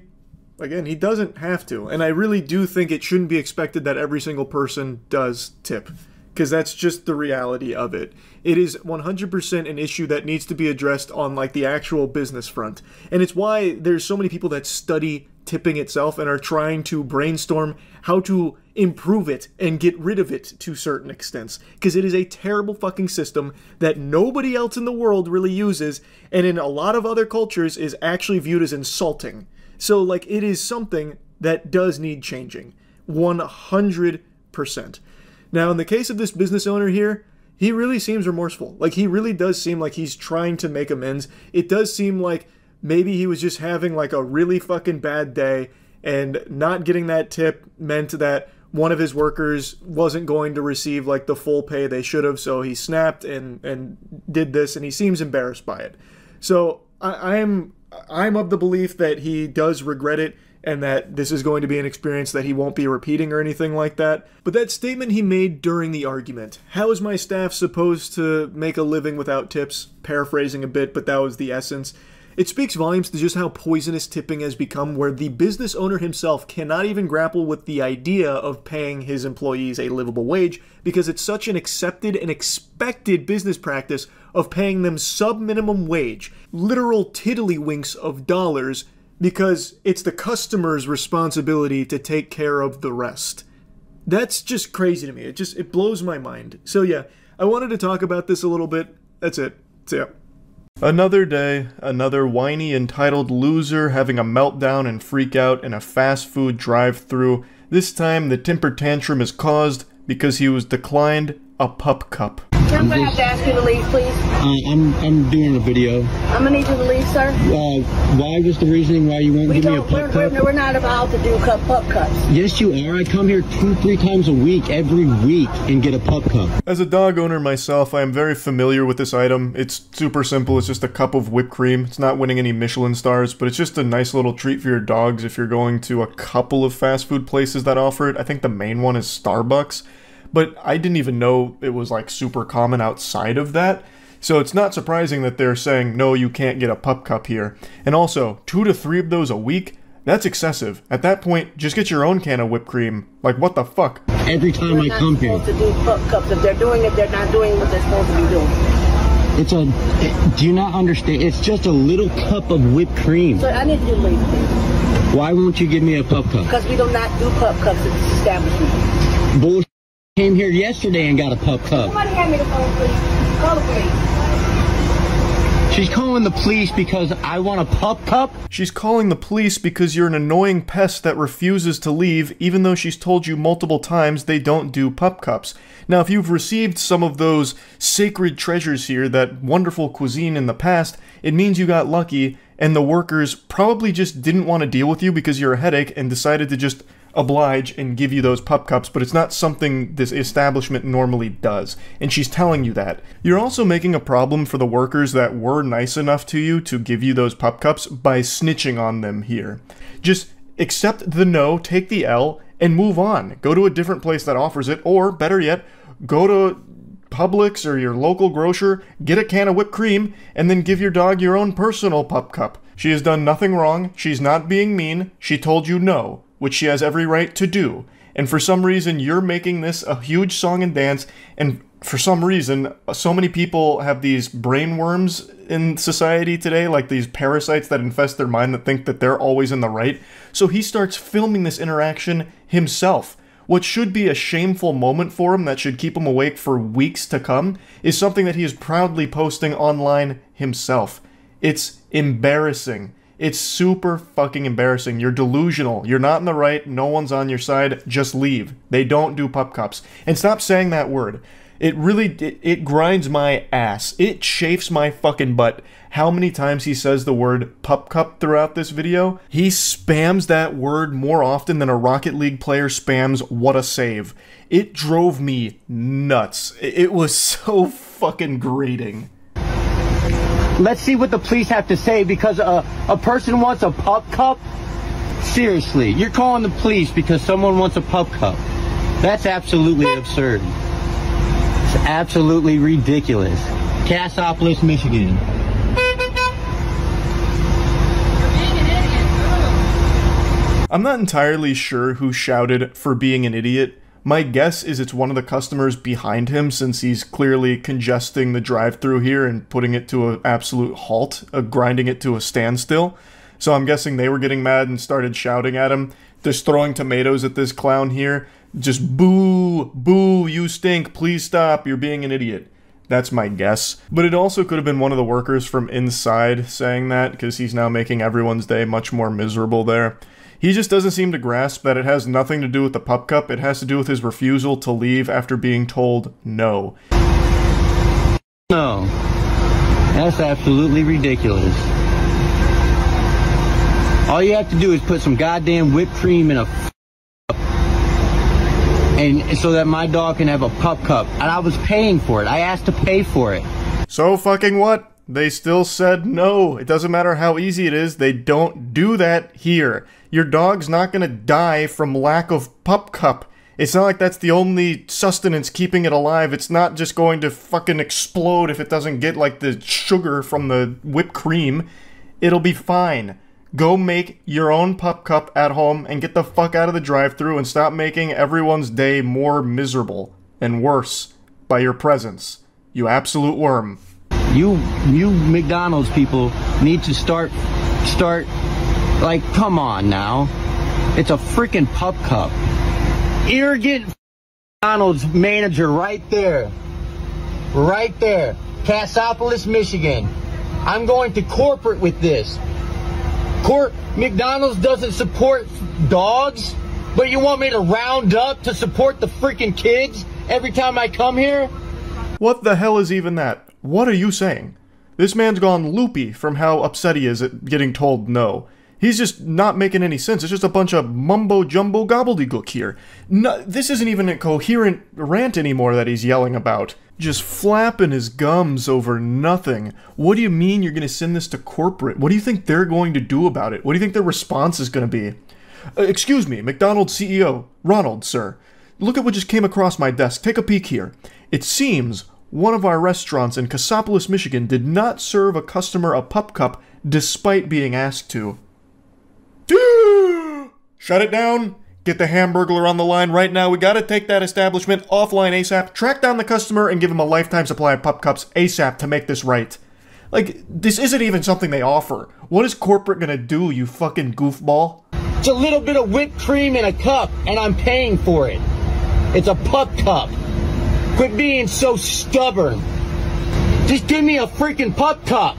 again, he doesn't have to. And I really do think it shouldn't be expected that every single person does tip, because that's just the reality of it. It is 100% an issue that needs to be addressed on, like, the actual business front. And it's why there's so many people that study tipping itself and are trying to brainstorm how to improve it and get rid of it to certain extents, because it is a terrible fucking system that nobody else in the world really uses, and in a lot of other cultures is actually viewed as insulting. So, like, it is something that does need changing 100%. Now, in the case of this business owner here, he really seems remorseful. Like, he really does seem like he's trying to make amends. It does seem like maybe he was just having, like, a really fucking bad day, and not getting that tip meant that one of his workers wasn't going to receive, like, the full pay they should have, so he snapped and did this, and he seems embarrassed by it. So I'm of the belief that he does regret it, and that this is going to be an experience that he won't be repeating or anything like that. But that statement he made during the argument, "How is my staff supposed to make a living without tips?" Paraphrasing a bit, but that was the essence. It speaks volumes to just how poisonous tipping has become, where the business owner himself cannot even grapple with the idea of paying his employees a livable wage, because it's such an accepted and expected business practice of paying them sub-minimum wage, literal tiddlywinks of dollars, because it's the customer's responsibility to take care of the rest. That's just crazy to me. It blows my mind. So yeah, I wanted to talk about this a little bit. That's it. So yeah. Another day, another whiny, entitled loser having a meltdown and freak out in a fast food drive-thru. This time, the temper tantrum is caused because he was declined a pup cup. I'm gonna have to ask you to leave, please. I'm doing a video. I'm gonna need you to leave, sir. Why was the reasoning why you won't give me a pup cup? We're not allowed to do pup cups. Yes, you are. I come here 2-3 times a week, every week, and get a pup cup. As a dog owner myself, I am very familiar with this item. It's super simple. It's just a cup of whipped cream. It's not winning any Michelin stars, but it's just a nice little treat for your dogs if you're going to a couple of fast food places that offer it. I think the main one is Starbucks. But I didn't even know it was, like, super common outside of that. So it's not surprising that they're saying, no, you can't get a pup cup here. And also, 2 to 3 of those a week? That's excessive. At that point, just get your own can of whipped cream. Like, what the fuck? Every time I come here. They're not supposed to do pup cups. If they're doing it, they're not doing what they're supposed to be doing. Do you not understand? It's just a little cup of whipped cream. So I need you to leave, please. Why won't you give me a pup cup? Because we do not do pup cups at this establishment. Bullshit. Came here yesterday and got a pup cup. Somebody hand me the phone, please. Call the police. She's calling the police because I want a pup cup? She's calling the police because you're an annoying pest that refuses to leave, even though she's told you multiple times they don't do pup cups. Now, if you've received some of those sacred treasures here, that wonderful cuisine in the past, it means you got lucky, and the workers probably just didn't want to deal with you because you're a headache and decided to just oblige and give you those pup cups, but it's not something this establishment normally does, and she's telling you that. You're also making a problem for the workers that were nice enough to you to give you those pup cups by snitching on them here. Just accept the no, take the L, and move on. Go to a different place that offers it, or better yet, go to Publix or your local grocer, get a can of whipped cream, and then give your dog your own personal pup cup. She has done nothing wrong, she's not being mean, she told you no, which she has every right to do. And for some reason, you're making this a huge song and dance, and for some reason, so many people have these brain worms in society today, like these parasites that infest their mind that think that they're always in the right. So he starts filming this interaction himself. What should be a shameful moment for him that should keep him awake for weeks to come is something that he is proudly posting online himself. It's embarrassing. It's super fucking embarrassing. You're delusional. You're not in the right. No one's on your side. Just leave. They don't do pup cups. And stop saying that word. It really, it grinds my ass. It chafes my fucking butt. How many times he says the word pup cup throughout this video? He spams that word more often than a Rocket League player spams what a save. It drove me nuts. It was so fucking grating. Let's see what the police have to say because a person wants a pup cup? Seriously, you're calling the police because someone wants a pup cup. That's absolutely absurd. It's absolutely ridiculous. Cassopolis, Michigan. I'm not entirely sure who shouted for being an idiot. My guess is it's one of the customers behind him since he's clearly congesting the drive-thru here and putting it to an absolute halt, grinding it to a standstill. So I'm guessing they were getting mad and started shouting at him, just throwing tomatoes at this clown here. Just boo, boo, you stink, please stop, you're being an idiot. That's my guess. But it also could have been one of the workers from inside saying that, because he's now making everyone's day much more miserable there. He just doesn't seem to grasp that it has nothing to do with the pup cup, it has to do with his refusal to leave after being told no. No. That's absolutely ridiculous. All you have to do is put some goddamn whipped cream in a cup, and so that my dog can have a pup cup. And I was paying for it. I asked to pay for it. So fucking what? They still said no. It doesn't matter how easy it is, they don't do that here. Your dog's not gonna die from lack of pup cup. It's not like that's the only sustenance keeping it alive. It's not just going to fucking explode if it doesn't get like the sugar from the whipped cream. It'll be fine. Go make your own pup cup at home and get the fuck out of the drive-thru and stop making everyone's day more miserable and worse by your presence. You absolute worm. You McDonald's people need to start, like, come on now. It's a freaking pup cup. Arrogant McDonald's manager right there. Right there. Cassopolis, Michigan. I'm going to corporate with this. McDonald's doesn't support dogs, but you want me to round up to support the freaking kids every time I come here? What the hell is even that? What are you saying? This man's gone loopy from how upset he is at getting told no. He's just not making any sense. It's just a bunch of mumbo-jumbo gobbledygook here. No, this isn't even a coherent rant anymore that he's yelling about. Just flapping his gums over nothing. What do you mean you're going to send this to corporate? What do you think they're going to do about it? What do you think their response is going to be? Excuse me, McDonald's CEO, Ronald, sir. Look at what just came across my desk. Take a peek here. It seems one of our restaurants in Cassopolis, Michigan did not serve a customer a pup cup despite being asked to. Shut it down. Get the Hamburglar on the line right now. We gotta take that establishment offline ASAP. Track down the customer and give him a lifetime supply of pup cups ASAP to make this right. Like, this isn't even something they offer. What is corporate gonna do, you fucking goofball? It's a little bit of whipped cream in a cup, and I'm paying for it. It's a pup cup. Quit being so stubborn. Just give me a freaking pup cup.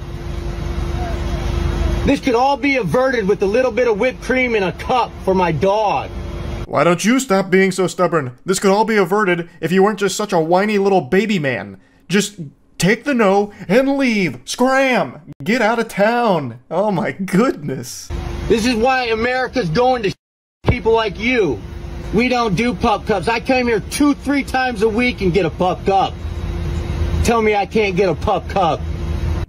This could all be averted with a little bit of whipped cream in a cup for my dog. Why don't you stop being so stubborn? This could all be averted if you weren't just such a whiny little baby man. Just take the no and leave. Scram! Get out of town. Oh my goodness. This is why America's going to people like you. We don't do pup cups. I come here 2-3 times a week and get a pup cup. Tell me I can't get a pup cup.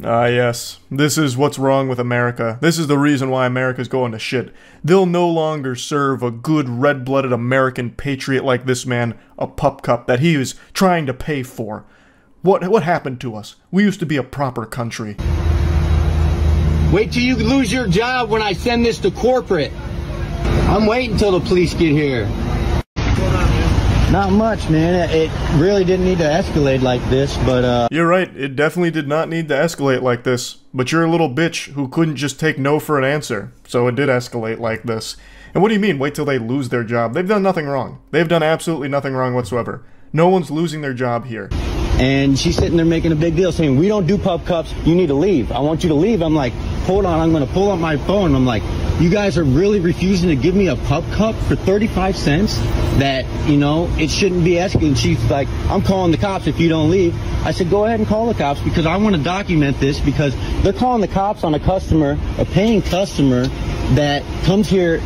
Ah, yes. This is what's wrong with America. This is the reason why America's going to shit. They'll no longer serve a good red-blooded American patriot like this man a pup cup that he was trying to pay for. What happened to us? We used to be a proper country. Wait till you lose your job when I send this to corporate. I'm waiting till the police get here. Not much, man. It really didn't need to escalate like this, but You're right, it definitely did not need to escalate like this. But you're a little bitch who couldn't just take no for an answer. So it did escalate like this. And what do you mean, wait till they lose their job? They've done nothing wrong. They've done absolutely nothing wrong whatsoever. No one's losing their job here. And she's sitting there making a big deal saying, we don't do pup cups, you need to leave. I want you to leave. I'm like, hold on, I'm going to pull up my phone. I'm like, you guys are really refusing to give me a pup cup for 35 cents that, you know, it shouldn't be asking. And she's like, I'm calling the cops if you don't leave. I said, go ahead and call the cops because I want to document this because they're calling the cops on a customer, a paying customer that comes here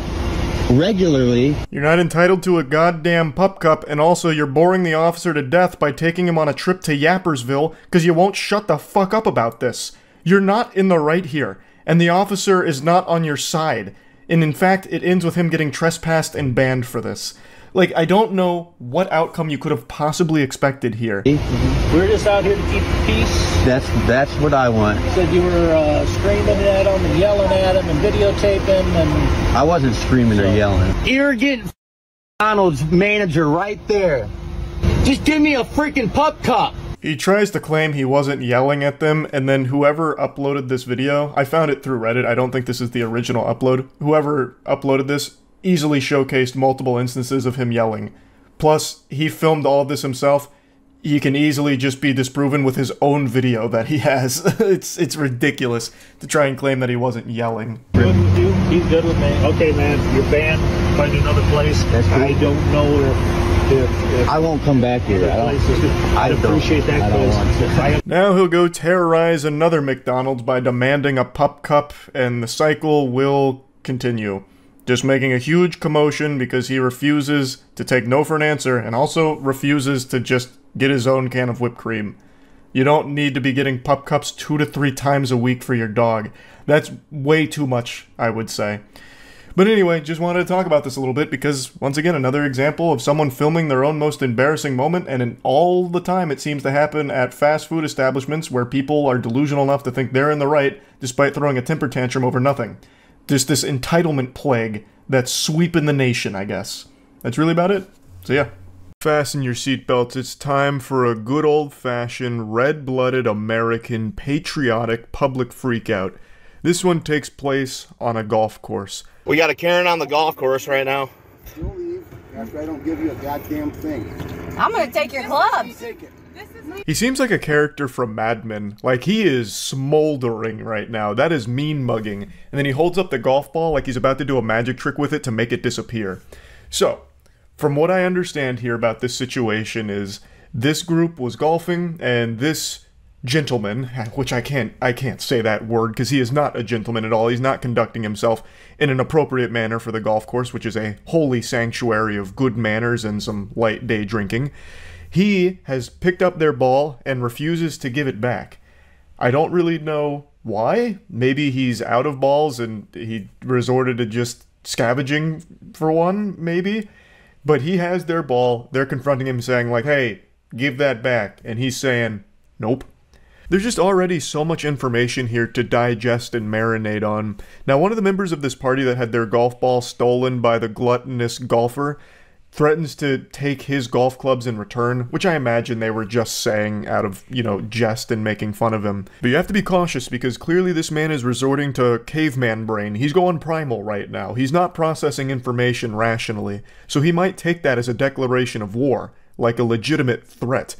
regularly. You're not entitled to a goddamn pup cup, and also you're boring the officer to death by taking him on a trip to Yappersville because you won't shut the fuck up about this. You're not in the right here, and the officer is not on your side. And in fact, it ends with him getting trespassed and banned for this. Like, I don't know what outcome you could have possibly expected here. We're just out here to keep the peace. That's what I want. You said you were screaming at him and yelling at him and videotaping and... I wasn't screaming or yelling. Arrogant McDonald's manager right there. Just give me a freaking pup cup. He tries to claim he wasn't yelling at them, and then whoever uploaded this video, I found it through Reddit, I don't think this is the original upload, whoever uploaded this easily showcased multiple instances of him yelling. Plus, he filmed all of this himself. He can easily just be disproven with his own video that he has. It's ridiculous to try and claim that he wasn't yelling. Good with you? He's good with me. Okay, man, you're banned. Find another place. I don't know if I won't come back here. I appreciate that. I don't want to. Now he'll go terrorize another McDonald's by demanding a pup cup, and the cycle will continue. Just making a huge commotion because he refuses to take no for an answer and also refuses to just get his own can of whipped cream. You don't need to be getting pup cups 2 to 3 times a week for your dog. That's way too much, I would say. But anyway, just wanted to talk about this a little bit because, once again, another example of someone filming their own most embarrassing moment, and all the time it seems to happen at fast food establishments where people are delusional enough to think they're in the right despite throwing a temper tantrum over nothing. Just this entitlement plague that's sweeping the nation, I guess. That's really about it. So yeah. Fasten your seatbelts. It's time for a good old-fashioned, red-blooded, American, patriotic public freakout. This one takes place on a golf course. We got a Karen on the golf course right now. You'll leave after I don't give you a goddamn thing. I'm gonna take your clubs. Take it. He seems like a character from Mad Men. Like, he is smoldering right now. That is mean mugging. And then he holds up the golf ball like he's about to do a magic trick with it to make it disappear. So, from what I understand here about this situation is, this group was golfing, and this gentleman, which I can't say that word because he is not a gentleman at all. He's not conducting himself in an appropriate manner for the golf course, which is a holy sanctuary of good manners and some light day drinking. He has picked up their ball and refuses to give it back. I don't really know why. Maybe he's out of balls and he resorted to just scavenging for one, maybe. But he has their ball. They're confronting him saying like, hey, give that back. And he's saying, nope. There's just already so much information here to digest and marinate on. Now, one of the members of this party that had their golf ball stolen by the gluttonous golfer threatens to take his golf clubs in return, which I imagine they were just saying out of, you know, jest and making fun of him. But you have to be cautious because clearly this man is resorting to caveman brain. He's going primal right now. He's not processing information rationally. So he might take that as a declaration of war, like a legitimate threat.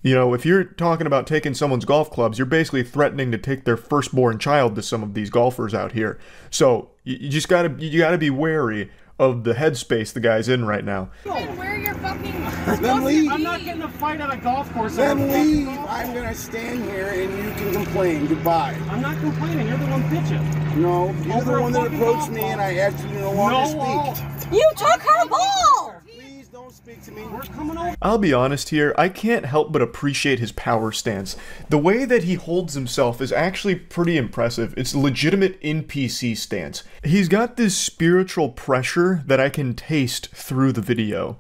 You know, if you're talking about taking someone's golf clubs, you're basically threatening to take their firstborn child to some of these golfers out here. So you just gotta be wary of the headspace the guy's in right now. Where you're fucking Then leave. I'm not getting a fight at a golf course. Then leave. I'm gonna stand here and you can complain. Goodbye. I'm not complaining. You're the one bitching. No, you're the one that approached me and I asked you to no longer speak. You took her ball! Please don't speak to me. We're coming over. I'll be honest here, I can't help but appreciate his power stance. The way that he holds himself is actually pretty impressive. It's a legitimate NPC stance. He's got this spiritual pressure that I can taste through the video.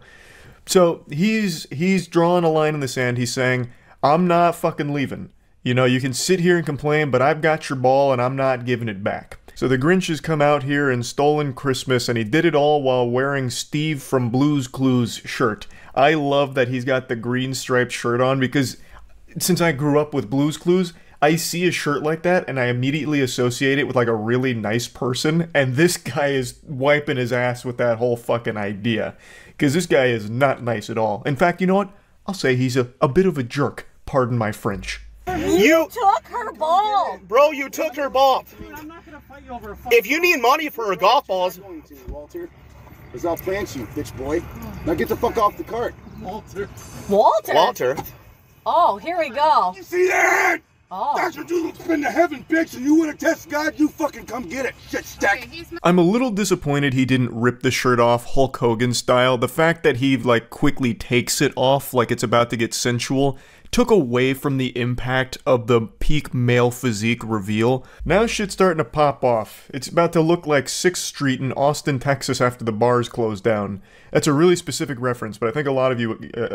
So he's drawing a line in the sand. He's saying, I'm not fucking leaving. You know, you can sit here and complain, but I've got your ball and I'm not giving it back. So the Grinch has come out here and stolen Christmas, and he did it all while wearing Steve from Blue's Clues shirt. I love that he's got the green striped shirt on because since I grew up with Blue's Clues, I see a shirt like that and I immediately associate it with like a really nice person, and this guy is wiping his ass with that whole fucking idea. Because this guy is not nice at all. In fact, you know what? I'll say he's a bit of a jerk. Pardon my French. You took her ball. Bro, you took her ball. If you need money for her golf balls. Walter, because I'll plant you, bitch boy. Now get the fuck off the cart. Walter? Walter. Oh, here we go. You see that? Oh. That's what you spend to heaven, bitch, and you wanna test God, you fucking come get it, shit stack. I'm a little disappointed he didn't rip the shirt off Hulk Hogan style. The fact that he, like, quickly takes it off like it's about to get sensual took away from the impact of the peak male physique reveal. Now shit's starting to pop off. It's about to look like 6th Street in Austin, Texas after the bars closed down. That's a really specific reference, but I think a lot of you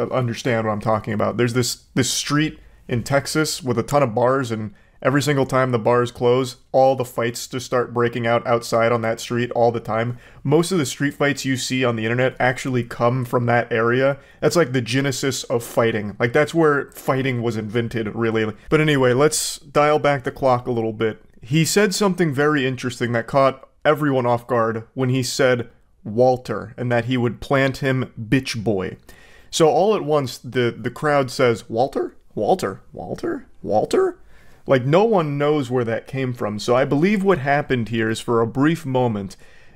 understand what I'm talking about. There's this street in Texas with a ton of bars, and every single time the bars close, all the fights just start breaking out outside on that street all the time. Most of the street fights you see on the internet actually come from that area. That's like the genesis of fighting. Like, that's where fighting was invented, really. But anyway, let's dial back the clock a little bit. He said something very interesting that caught everyone off guard when he said Walter, and that he would plant him bitch boy. So all at once, the crowd says, Walter? Walter? Walter? Walter? Like, no one knows where that came from, so I believe what happened here is, for a brief moment,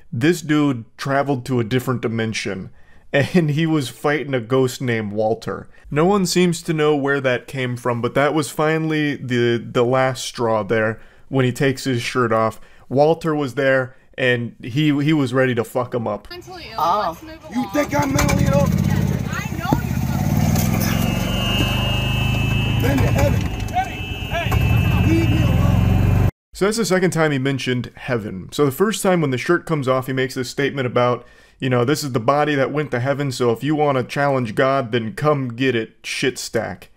this dude traveled to a different dimension, and he was fighting a ghost named Walter. No one seems to know where that came from, but that was finally the last straw there, when he takes his shirt off. Walter was there, and he was ready to fuck him up. Oh. You think I'm mentally ill? I know you're Then to heaven. So that's the second time he mentioned heaven. So the first time when the shirt comes off, he makes this statement about, you know, this is the body that went to heaven, so if you want to challenge God, then come get it, shit stack.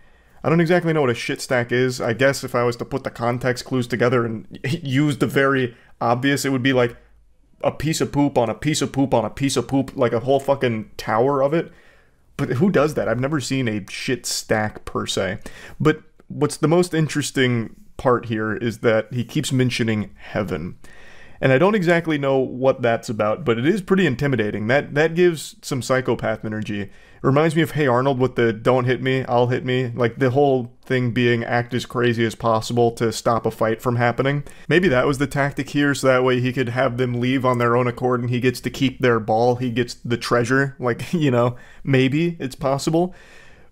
I don't exactly know what a shit stack is. I guess if I was to put the context clues together and use the very obvious, it would be like a piece of poop on a piece of poop on a piece of poop, like a whole fucking tower of it. But who does that? I've never seen a shit stack per se. But what's the most interesting part here is that he keeps mentioning heaven. And I don't exactly know what that's about, but it is pretty intimidating. That gives some psychopath energy. It reminds me of Hey Arnold with the don't hit me, I'll hit me. Like, the whole thing being act as crazy as possible to stop a fight from happening. Maybe that was the tactic here, so that way he could have them leave on their own accord and he gets to keep their ball, he gets the treasure. Like, you know, maybe it's possible.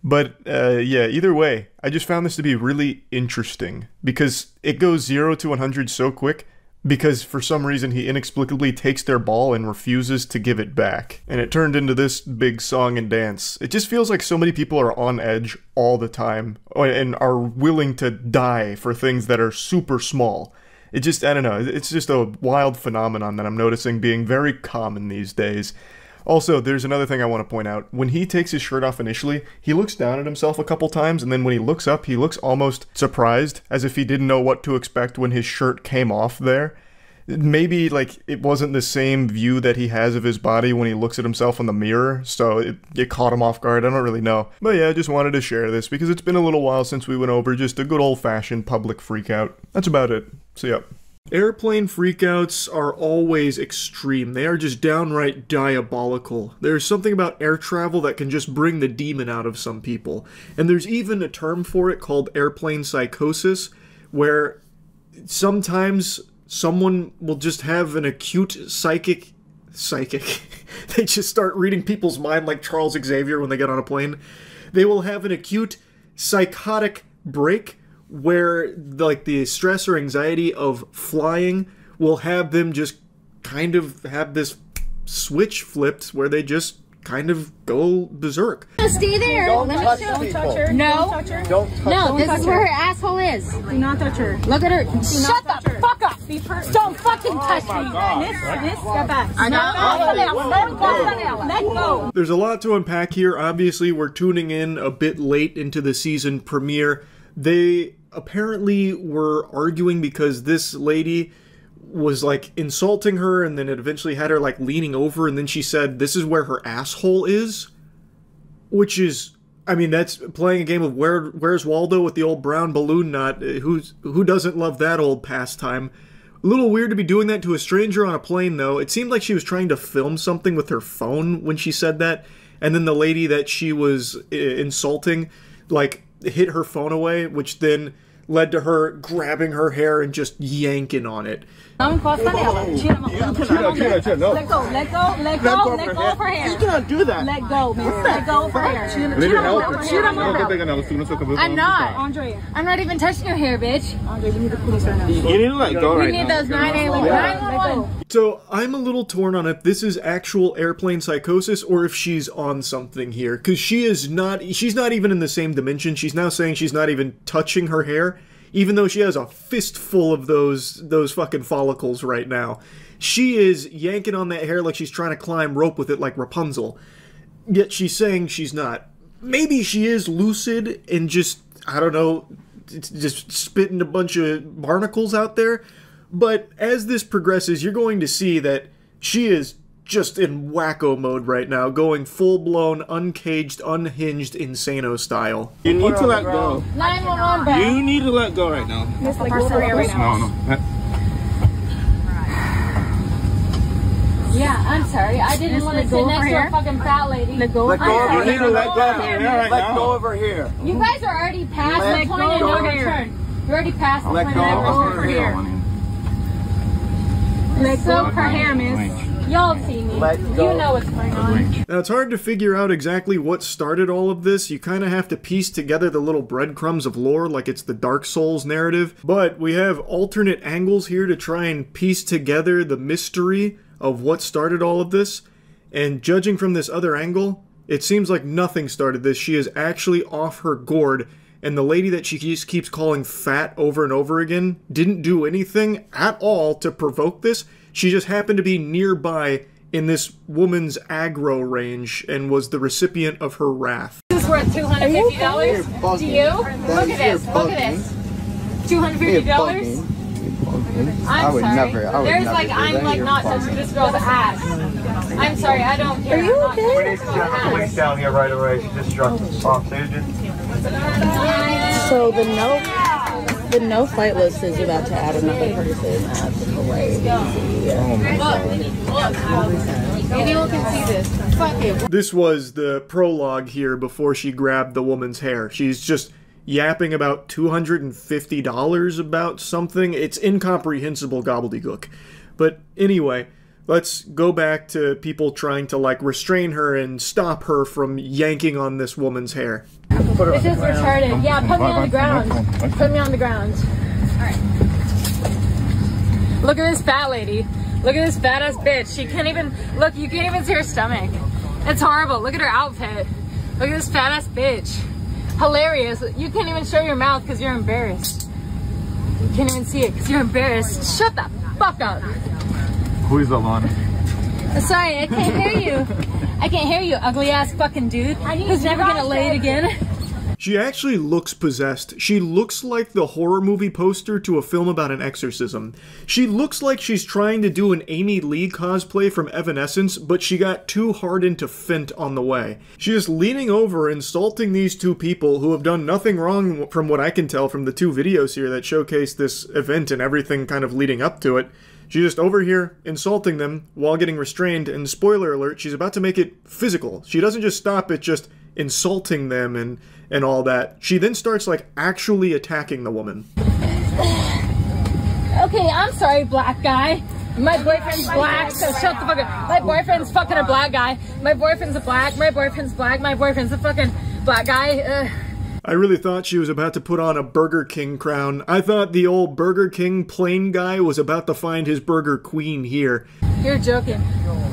But, yeah, either way, I just found this to be really interesting, because it goes 0 to 100 so quick, because for some reason he inexplicably takes their ball and refuses to give it back. And it turned into this big song and dance. It just feels like so many people are on edge all the time, and are willing to die for things that are super small. It just, I don't know, it's just a wild phenomenon that I'm noticing being very common these days. Also, there's another thing I want to point out. When he takes his shirt off initially, he looks down at himself a couple times, and then when he looks up, he looks almost surprised, as if he didn't know what to expect when his shirt came off there. Maybe, like, it wasn't the same view that he has of his body when he looks at himself in the mirror, so it caught him off guard. I don't really know. But yeah, I just wanted to share this, because it's been a little while since we went over just a good old-fashioned public freakout. That's about it. So yeah. Airplane freakouts are always extreme. They are just downright diabolical. There's something about air travel that can just bring the demon out of some people. And there's even a term for it called airplane psychosis, where sometimes someone will just have an acute psychic. They just start reading people's mind like Charles Xavier when they get on a plane. They will have an acute psychotic break, where, like, the stress or anxiety of flying will have them just kind of have this switch flipped where they just kind of go berserk. Stay there. Don't touch her. No. Don't touch her. No, this is where her asshole is. Do not touch her. Look at her. Shut the fuck up. Don't fucking touch me. Step back. Let go. There's a lot to unpack here. Obviously, we're tuning in a bit late into the season premiere. They apparently were arguing because this lady was, like, insulting her, and then it eventually had her, like, leaning over, and then she said, this is where her asshole is? Which is, I mean, that's playing a game of Where's Waldo with the old brown balloon knot. Who doesn't love that old pastime? A little weird to be doing that to a stranger on a plane, though. It seemed like she was trying to film something with her phone when she said that, and then the lady that she was insulting, like, hit her phone away, which then led to her grabbing her hair and just yanking on it. No. Let go of her hair. You cannot do that. Let go, miss. Let go of her hair. I'm not. Andre, I'm not even touching your hair, bitch. Andre, we need the police right now. You need to let go right now. We need those 911. So I'm a little torn on if this is actual airplane psychosis or if she's on something here, because she's not even in the same dimension. She's now saying she's not even touching her hair, even though she has a fistful of those fucking follicles right now. She is yanking on that hair like she's trying to climb rope with it like Rapunzel. Yet she's saying she's not. Maybe she is lucid and just, I don't know, just spitting a bunch of barnacles out there. But as this progresses, you're going to see that she is just in wacko mode right now, going full-blown, uncaged, unhinged, insano style. You need to let go. 911, bro. You need to let go right now. Miss, let go of her hair right now. No. Yeah, I'm sorry. I didn't want to sit next to a fucking fat lady. Let go of her hair. You need to let go of her hair right now. Let go of her hair. You guys are already past the point of no return. You're already past the point of no return. Let go of her hair, miss. Y'all see me. You know what's going on. Now, it's hard to figure out exactly what started all of this. You kind of have to piece together the little breadcrumbs of lore like it's the Dark Souls narrative. But we have alternate angles here to try and piece together the mystery of what started all of this. And judging from this other angle, it seems like nothing started this. She is actually off her gourd. And the lady that she just keeps calling fat over and over again didn't do anything at all to provoke this. She just happened to be nearby in this woman's aggro range and was the recipient of her wrath. This is worth $250 to you? Look at this. Look at this. $250? I'm sorry. There's like, I'm like not touching this girl's ass. I'm sorry, I don't care. Are you okay? We need to send the police down here right away. She just struck off. So the no fight list is about to add another person. That's crazy. Oh my God. Anyone can see this. Fuck it. This was the prologue here before she grabbed the woman's hair. She's just yapping about $250 about something. It's incomprehensible gobbledygook. But anyway, let's go back to people trying to like restrain her and stop her from yanking on this woman's hair. This is retarded. Yeah, put me on the ground. Put me on the ground. Alright. Look at this fat lady. Look at this fat ass bitch. She can't even, look, you can't even see her stomach. It's horrible. Look at her outfit. Look at this fat ass bitch. Hilarious. You can't even show your mouth because you're embarrassed. You can't even see it because you're embarrassed. Shut the fuck up. Who is Alana? Sorry, I can't hear you. I can't hear you, ugly ass fucking dude who's never gonna lay it again. She actually looks possessed. She looks like the horror movie poster to a film about an exorcism. She looks like she's trying to do an Amy Lee cosplay from Evanescence, but she got too hard into Fent on the way. She's just leaning over, insulting these two people who have done nothing wrong from what I can tell from the two videos here that showcase this event and everything kind of leading up to it. She's just over here insulting them while getting restrained, and spoiler alert, she's about to make it physical. She doesn't just stop at just insulting them and all that. She then starts like actually attacking the woman. Okay, I'm sorry, black guy. My boyfriend's black, so shut the fuck up. My boyfriend's fucking a black guy. My boyfriend's a black. My boyfriend's black. My boyfriend's a fucking black guy. I really thought she was about to put on a Burger King crown. I thought the old Burger King plain guy was about to find his Burger Queen here. You're joking. Oh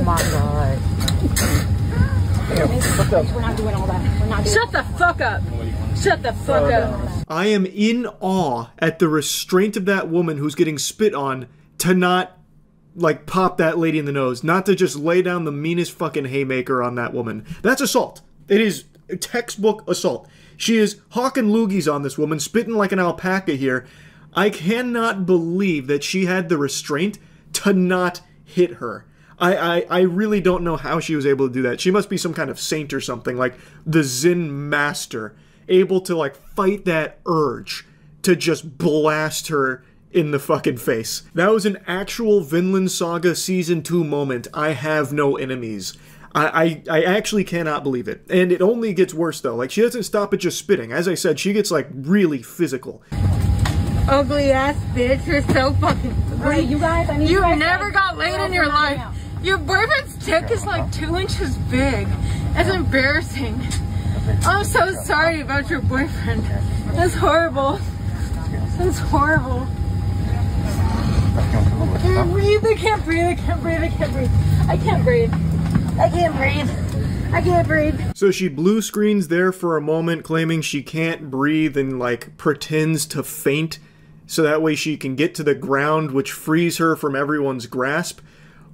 my God. We're not doing all that. We're not doing Shut the fuck up. Shut the fuck up. I am in awe at the restraint of that woman who's getting spit on to not, like, pop that lady in the nose. Not to just lay down the meanest fucking haymaker on that woman. That's assault. It is textbook assault. She is hawking loogies on this woman, spitting like an alpaca here. I cannot believe that she had the restraint to not hit her. I really don't know how she was able to do that. She must be some kind of saint or something, like the Zen master, able to like fight that urge to just blast her in the fucking face. That was an actual Vinland Saga Season 2 moment. I have no enemies. I actually cannot believe it. And it only gets worse, though. Like, she doesn't stop at just spitting. As I said, she gets, like, really physical. Ugly ass bitch, you're so fucking ugly. Alright, you guys, I need you you guys never to got laid in your life. Your boyfriend's dick is like 2 inches big. That's embarrassing. I'm so sorry about your boyfriend. That's horrible. That's horrible. I can't breathe, I can't breathe, I can't breathe, I can't breathe. I can't breathe. I can't breathe. I can't breathe. So she blue screens there for a moment, claiming she can't breathe and, like, pretends to faint so that way she can get to the ground, which frees her from everyone's grasp.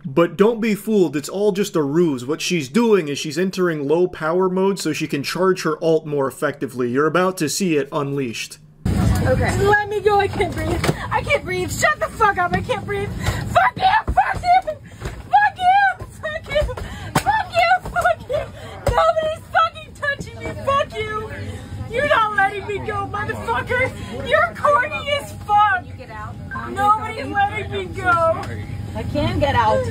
But don't be fooled, it's all just a ruse. What she's doing is she's entering low power mode so she can charge her ult more effectively. You're about to see it unleashed. Okay. Let me go, I can't breathe. I can't breathe. Shut the fuck up, I can't breathe. Fuck you! Fuck you! Fuck you! Fuck you! Fuck you! Fuck you! Nobody's fucking touching me! Fuck you! You're not letting me go, motherfucker! You're corny as fuck! Nobody's letting me go! I can get out.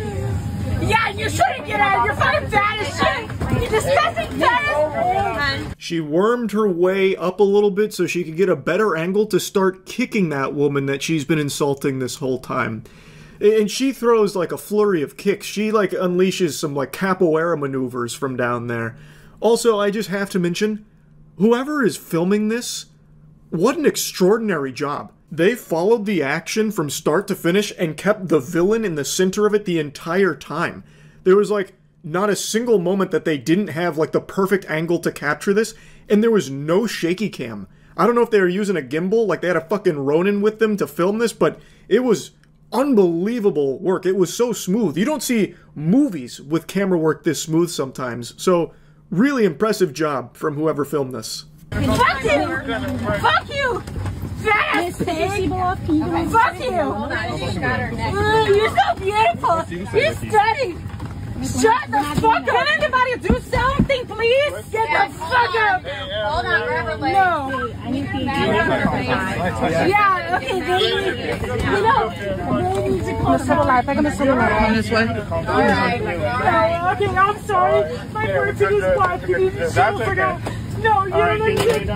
Yeah, you shouldn't get out! You're fucking fat as shit! You disgusting fat ass! She wormed her way up a little bit so she could get a better angle to start kicking that woman that she's been insulting this whole time. And she throws like a flurry of kicks. She like unleashes some like capoeira maneuvers from down there. Also, I just have to mention, whoever is filming this, what an extraordinary job. They followed the action from start to finish and kept the villain in the center of it the entire time. There was like not a single moment that they didn't have like the perfect angle to capture this, and there was no shaky cam. I don't know if they were using a gimbal, like they had a fucking Ronin with them to film this, but it was unbelievable work. It was so smooth. You don't see movies with camera work this smooth sometimes. So, really impressive job from whoever filmed this. Fuck you! Fuck you! Fat ass pig! Fuck you! You're so beautiful! You're stunning! Shut the fuck up! Can anybody do something, please? Get the fuck up! Hold on, forever late. No. I need to Yeah, okay, then you know, they need to call this way. Alright. Okay, I'm sorry. My boyfriend is black. You need to shut the fuck up. No, you don't need to.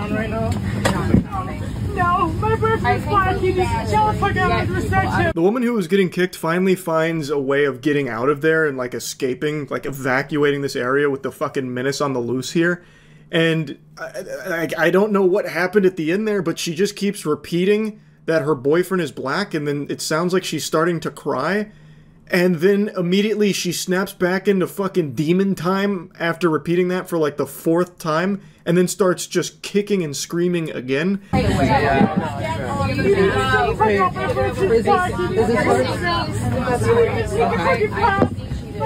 No, my boyfriend's black. You need to shut the fuck up with reception. The woman who was getting kicked finally finds a way of getting out of there and like escaping, like evacuating this area with the fucking menace on the loose here. And I don't know what happened at the end there, but she just keeps repeating that her boyfriend is black, and then it sounds like she's starting to cry. And then immediately she snaps back into fucking demon time after repeating that for like the 4th time, and then starts just kicking and screaming again. My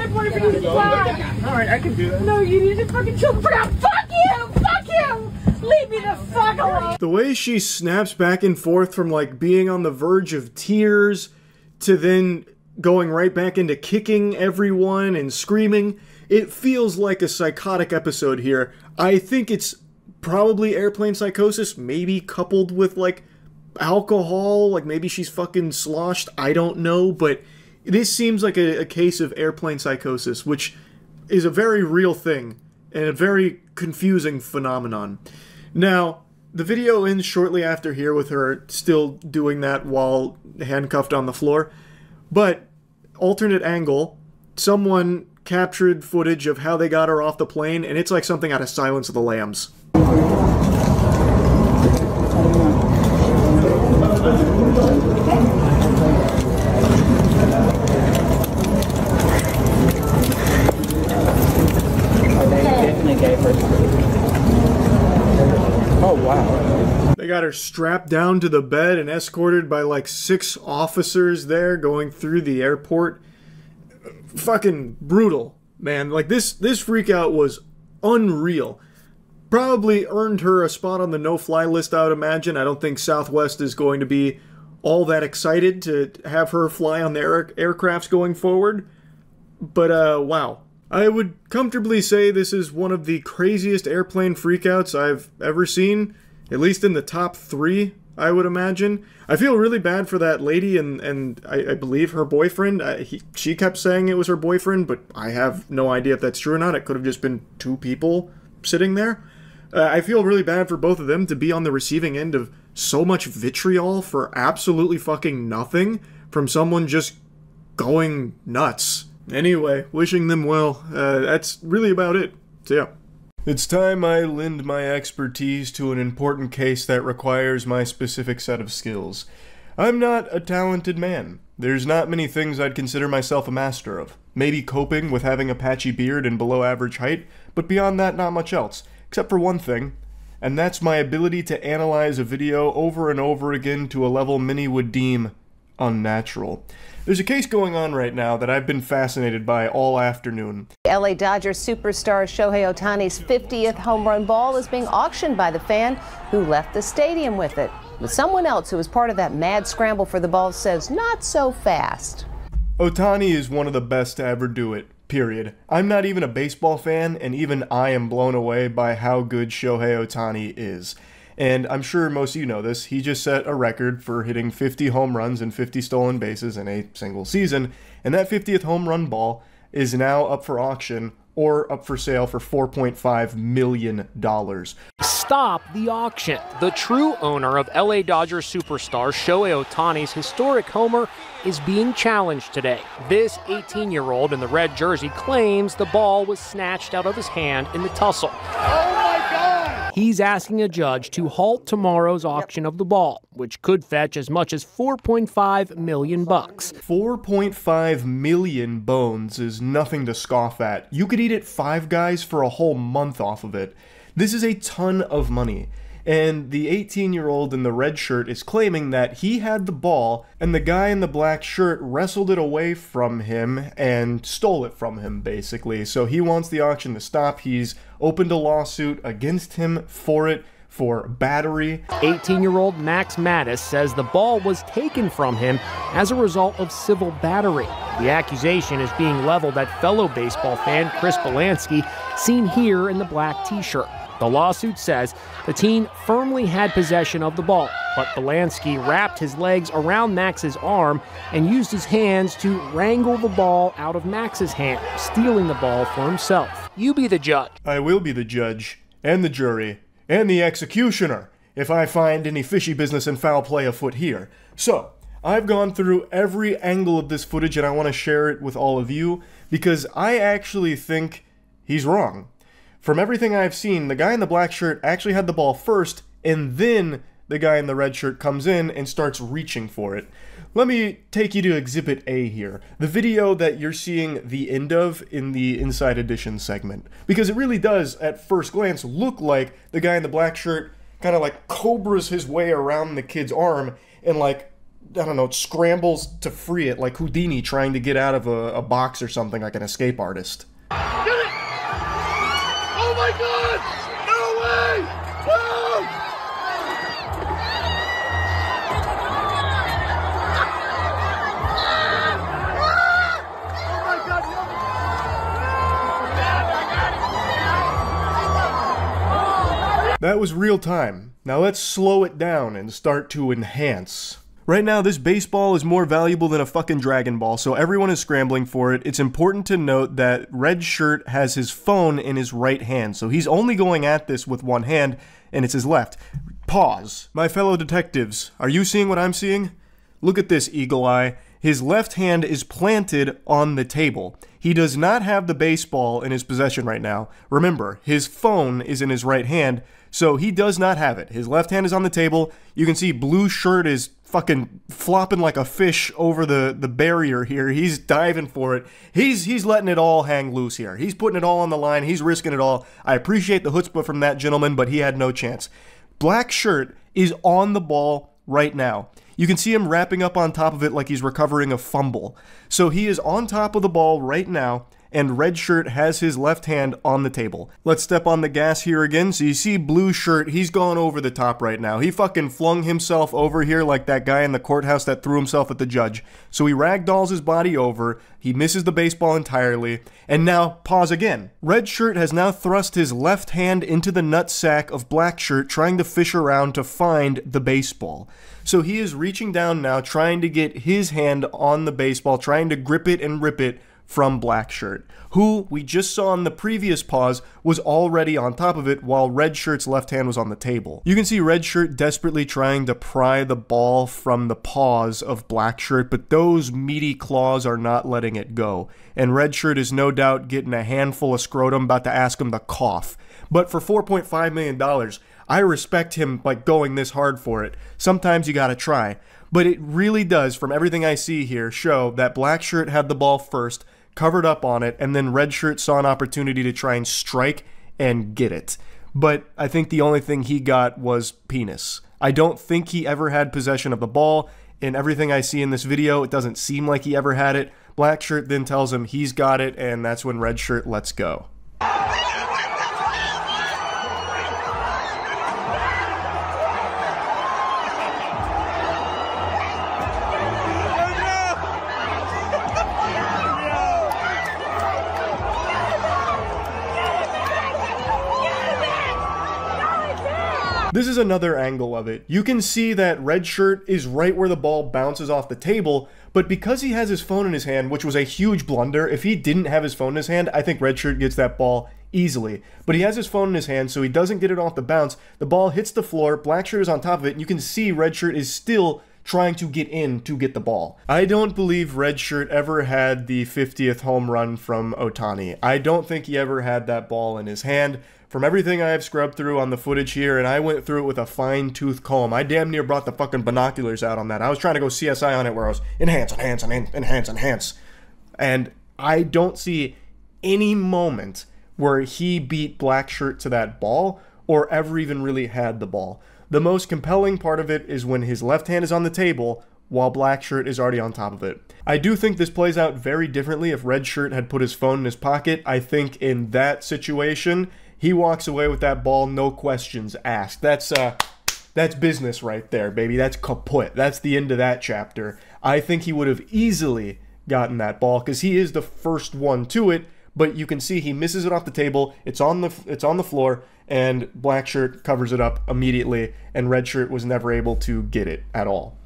boyfriend is black. Alright, I can do that. No, you need to fucking chill the fuck out. Fuck you! Fuck you! Leave me the fuck alone! The way she snaps back and forth from like being on the verge of tears to then going right back into kicking everyone and screaming, it feels like a psychotic episode here. I think it's probably airplane psychosis, maybe coupled with like alcohol, like maybe she's fucking sloshed, I don't know, but this seems like a case of airplane psychosis, which is a very real thing and a very confusing phenomenon. Now, the video ends shortly after here with her still doing that while handcuffed on the floor, but alternate angle, someone captured footage of how they got her off the plane, and it's like something out of Silence of the Lambs. Oh, wow. They got her strapped down to the bed and escorted by like 6 officers there going through the airport. Fucking brutal, man. Like this freakout was unreal. Probably earned her a spot on the no-fly list, I would imagine. I don't think Southwest is going to be all that excited to have her fly on their aircrafts going forward. But, wow. I would comfortably say this is one of the craziest airplane freakouts I've ever seen, at least in the top 3 I would imagine. I feel really bad for that lady, and I believe her boyfriend. She kept saying it was her boyfriend, but I have no idea if that's true or not. It could have just been two people sitting there. I feel really bad for both of them to be on the receiving end of so much vitriol for absolutely fucking nothing from someone just going nuts. Anyway, wishing them well. That's really about it. So yeah. It's time I lend my expertise to an important case that requires my specific set of skills. I'm not a talented man. There's not many things I'd consider myself a master of. Maybe coping with having a patchy beard and below average height, but beyond that, not much else. Except for one thing, and that's my ability to analyze a video over and over again to a level many would deem unnatural. There's a case going on right now that I've been fascinated by all afternoon. LA Dodgers superstar Shohei Ohtani's 50th home run ball is being auctioned by the fan who left the stadium with it. But someone else who was part of that mad scramble for the ball says not so fast. Ohtani is one of the best to ever do it, period. I'm not even a baseball fan, and even I am blown away by how good Shohei Ohtani is. And I'm sure most of you know this, he just set a record for hitting 50 home runs and 50 stolen bases in a single season, and that 50th home run ball is now up for auction or up for sale for $4.5 million. Stop the auction. The true owner of LA Dodgers superstar Shohei Ohtani's historic homer is being challenged today. This 18-year-old in the red jersey claims the ball was snatched out of his hand in the tussle. He's asking a judge to halt tomorrow's auction of the ball, which could fetch as much as $4.5 million. 4.5 million bones is nothing to scoff at. You could eat at Five Guys for a whole month off of it. This is a ton of money. And the 18-year-old in the red shirt is claiming that he had the ball and the guy in the black shirt wrestled it away from him and stole it from him, basically. So he wants the auction to stop. He's opened a lawsuit against him for battery. 18-year-old Max Mattis says the ball was taken from him as a result of civil battery. The accusation is being leveled at fellow baseball fan Chris Belansky, seen here in the black t-shirt. The lawsuit says the teen firmly had possession of the ball, but Belansky wrapped his legs around Max's arm and used his hands to wrangle the ball out of Max's hand, stealing the ball for himself. You be the judge. I will be the judge, and the jury, and the executioner, if I find any fishy business and foul play afoot here. So, I've gone through every angle of this footage and I want to share it with all of you, because I actually think he's wrong. From everything I've seen, the guy in the black shirt actually had the ball first, and then the guy in the red shirt comes in and starts reaching for it. Let me take you to Exhibit A here, the video that you're seeing the end of in the Inside Edition segment. Because it really does, at first glance, look like the guy in the black shirt kind of like cobras his way around the kid's arm and like, I don't know, scrambles to free it like Houdini trying to get out of a box or something, like an escape artist. Oh my God! No way! No! Oh my God! That was real time. Now let's slow it down and start to enhance. Right now, this baseball is more valuable than a fucking Dragon Ball, so everyone is scrambling for it. It's important to note that Red Shirt has his phone in his right hand, so he's only going at this with one hand, and it's his left. Pause. My fellow detectives, are you seeing what I'm seeing? Look at this, Eagle Eye. His left hand is planted on the table. He does not have the baseball in his possession right now. Remember, his phone is in his right hand, so he does not have it. His left hand is on the table. You can see Blue Shirt is fucking flopping like a fish over the barrier here. He's diving for it. He's letting it all hang loose here. He's putting it all on the line. He's risking it all. I appreciate the chutzpah from that gentleman, but he had no chance. Black Shirt is on the ball right now. You can see him wrapping up on top of it like he's recovering a fumble. So he is on top of the ball right now, and red shirt has his left hand on the table. Let's step on the gas here again. So you see blue shirt, he's gone over the top right now. He fucking flung himself over here like that guy in the courthouse that threw himself at the judge. So he ragdolls his body over, he misses the baseball entirely, and now pause again. Red shirt has now thrust his left hand into the nutsack of black shirt, trying to fish around to find the baseball. So he is reaching down now, trying to get his hand on the baseball, trying to grip it and rip it from black shirt, who we just saw in the previous pause was already on top of it while red shirt's left hand was on the table. You can see red shirt desperately trying to pry the ball from the paws of black shirt, but those meaty claws are not letting it go. And red shirt is no doubt getting a handful of scrotum, about to ask him to cough. But for $4.5 million, I respect him like going this hard for it. Sometimes you gotta try. But it really does, from everything I see here, show that black shirt had the ball first, covered up on it, and then red shirt saw an opportunity to try and strike and get it. But I think the only thing he got was penis. I don't think he ever had possession of the ball. In everything I see in this video, it doesn't seem like he ever had it. Black shirt then tells him he's got it, and that's when red shirt lets go. This is another angle of it. You can see that red shirt is right where the ball bounces off the table, but because he has his phone in his hand, which was a huge blunder, if he didn't have his phone in his hand, I think red shirt gets that ball easily. But he has his phone in his hand, so he doesn't get it off the bounce. The ball hits the floor, black shirt is on top of it, and you can see red shirt is still trying to get in to get the ball. I don't believe red shirt ever had the 50th home run from Ohtani. I don't think he ever had that ball in his hand. From everything I have scrubbed through on the footage here, and I went through it with a fine-tooth comb. I damn near brought the fucking binoculars out on that. I was trying to go CSI on it where I was enhance, enhance, enhance, enhance. And I don't see any moment where he beat black shirt to that ball or ever even really had the ball. The most compelling part of it is when his left hand is on the table while black shirt is already on top of it. I do think this plays out very differently if red shirt had put his phone in his pocket. I think in that situation, he walks away with that ball, no questions asked. That's business right there, baby. That's kaput. That's the end of that chapter. I think he would have easily gotten that ball because he is the first one to it, but you can see he misses it off the table. It's on the floor, and black shirt covers it up immediately, and red shirt was never able to get it at all.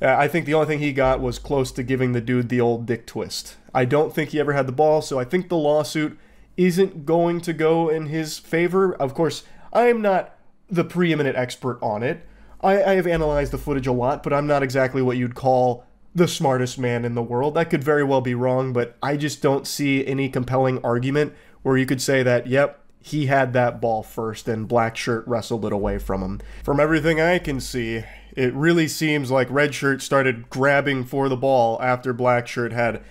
I think the only thing he got was close to giving the dude the old dick twist. I don't think he ever had the ball, so I think the lawsuit isn't going to go in his favor. Of course, I am not the preeminent expert on it. I have analyzed the footage a lot, but I'm not exactly what you'd call the smartest man in the world. I could very well be wrong, but I just don't see any compelling argument where you could say that, yep, he had that ball first and black shirt wrestled it away from him. From everything I can see, it really seems like red shirt started grabbing for the ball after black shirt had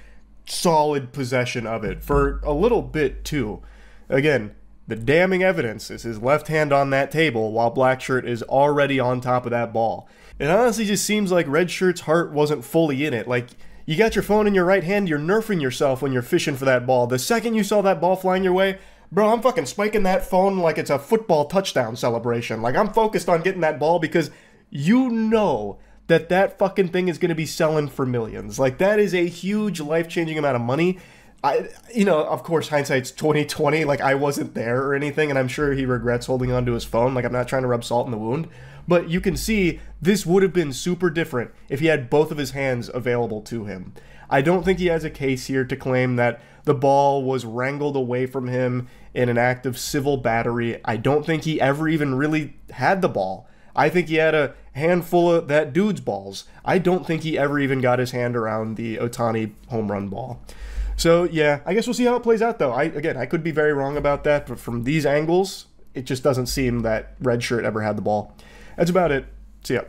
solid possession of it for a little bit too. Again, the damning evidence is his left hand on that table while black shirt is already on top of that ball. It honestly just seems like red shirt's heart wasn't fully in it. Like, you got your phone in your right hand, you're nerfing yourself when you're fishing for that ball. The second you saw that ball flying your way, bro, I'm fucking spiking that phone like it's a football touchdown celebration. Like, I'm focused on getting that ball because you know that fucking thing is going to be selling for millions. Like, that is a huge life-changing amount of money. Of course, hindsight's 20/20. Like, I wasn't there or anything, and I'm sure he regrets holding onto his phone. Like, I'm not trying to rub salt in the wound. But you can see this would have been super different if he had both of his hands available to him. I don't think he has a case here to claim that the ball was wrangled away from him in an act of civil battery. I don't think he ever even really had the ball. I think he had a handful of that dude's balls. I don't think he ever even got his hand around the Ohtani home run ball. So, yeah, I guess we'll see how it plays out, though. I could be very wrong about that, but from these angles, it just doesn't seem that red shirt ever had the ball. That's about it. See ya.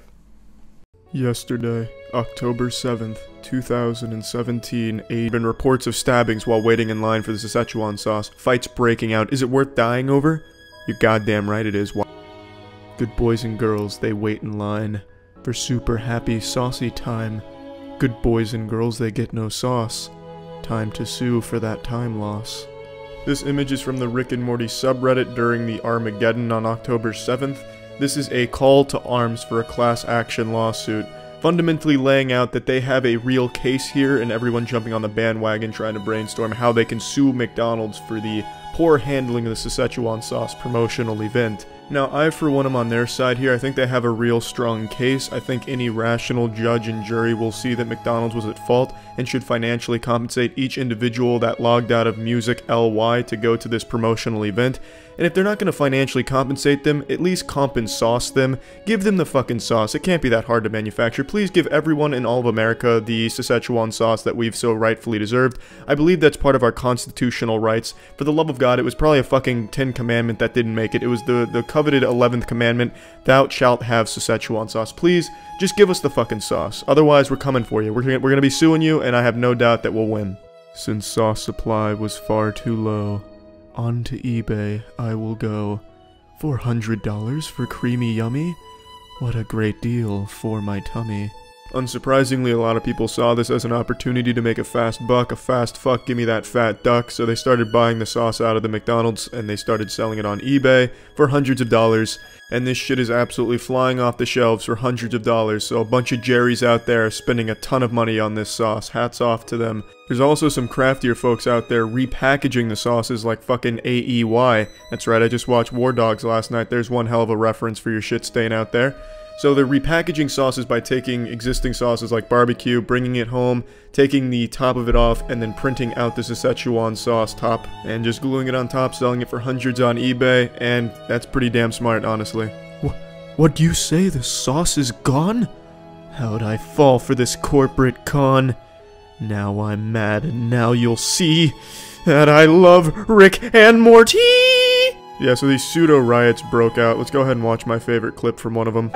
Yesterday, October 7th, 2017, been reports of stabbings while waiting in line for the Szechuan sauce. Fights breaking out. Is it worth dying over? You're goddamn right it is. Good boys and girls, they wait in line for super happy saucy time. Good boys and girls, they get no sauce time to sue for that time loss. This image is from the Rick and Morty subreddit during the Armageddon on October 7th. This is a call to arms for a class action lawsuit, fundamentally laying out that they have a real case here and everyone jumping on the bandwagon trying to brainstorm how they can sue McDonald's for the poor handling of the Szechuan sauce promotional event. Now, I for one am on their side here. I think they have a real strong case. I think any rational judge and jury will see that McDonald's was at fault and should financially compensate each individual that logged out of Music LY to go to this promotional event. And if they're not going to financially compensate them, at least sauce them. Give them the fucking sauce. It can't be that hard to manufacture. Please give everyone in all of America the Szechuan sauce that we've so rightfully deserved. I believe that's part of our constitutional rights. For the love of God, it was probably a fucking 10th commandment that didn't make it. It was the coveted 11th commandment, thou shalt have Szechuan sauce. Please, just give us the fucking sauce. Otherwise, we're coming for you. We're gonna be suing you, and I have no doubt that we'll win. Since sauce supply was far too low, onto eBay I will go. $400 for creamy yummy? What a great deal for my tummy. Unsurprisingly, a lot of people saw this as an opportunity to make a fast buck, a fast fuck, give me that fat duck, so they started buying the sauce out of the McDonald's and they started selling it on eBay for hundreds of dollars, and this shit is absolutely flying off the shelves for hundreds of dollars, so a bunch of Jerrys out there are spending a ton of money on this sauce. Hats off to them. There's also some craftier folks out there repackaging the sauces like fucking AEY. That's right, I just watched War Dogs last night. There's one hell of a reference for your shit staying out there. So they're repackaging sauces by taking existing sauces like barbecue, bringing it home, taking the top of it off, and then printing out the Szechuan sauce top, and just gluing it on top, selling it for hundreds on eBay, and that's pretty damn smart, honestly. What do you say? The sauce is gone? How'd I fall for this corporate con? Now I'm mad, and now you'll see that I love Rick and Morty! Yeah, so these pseudo riots broke out. Let's go ahead and watch my favorite clip from one of them.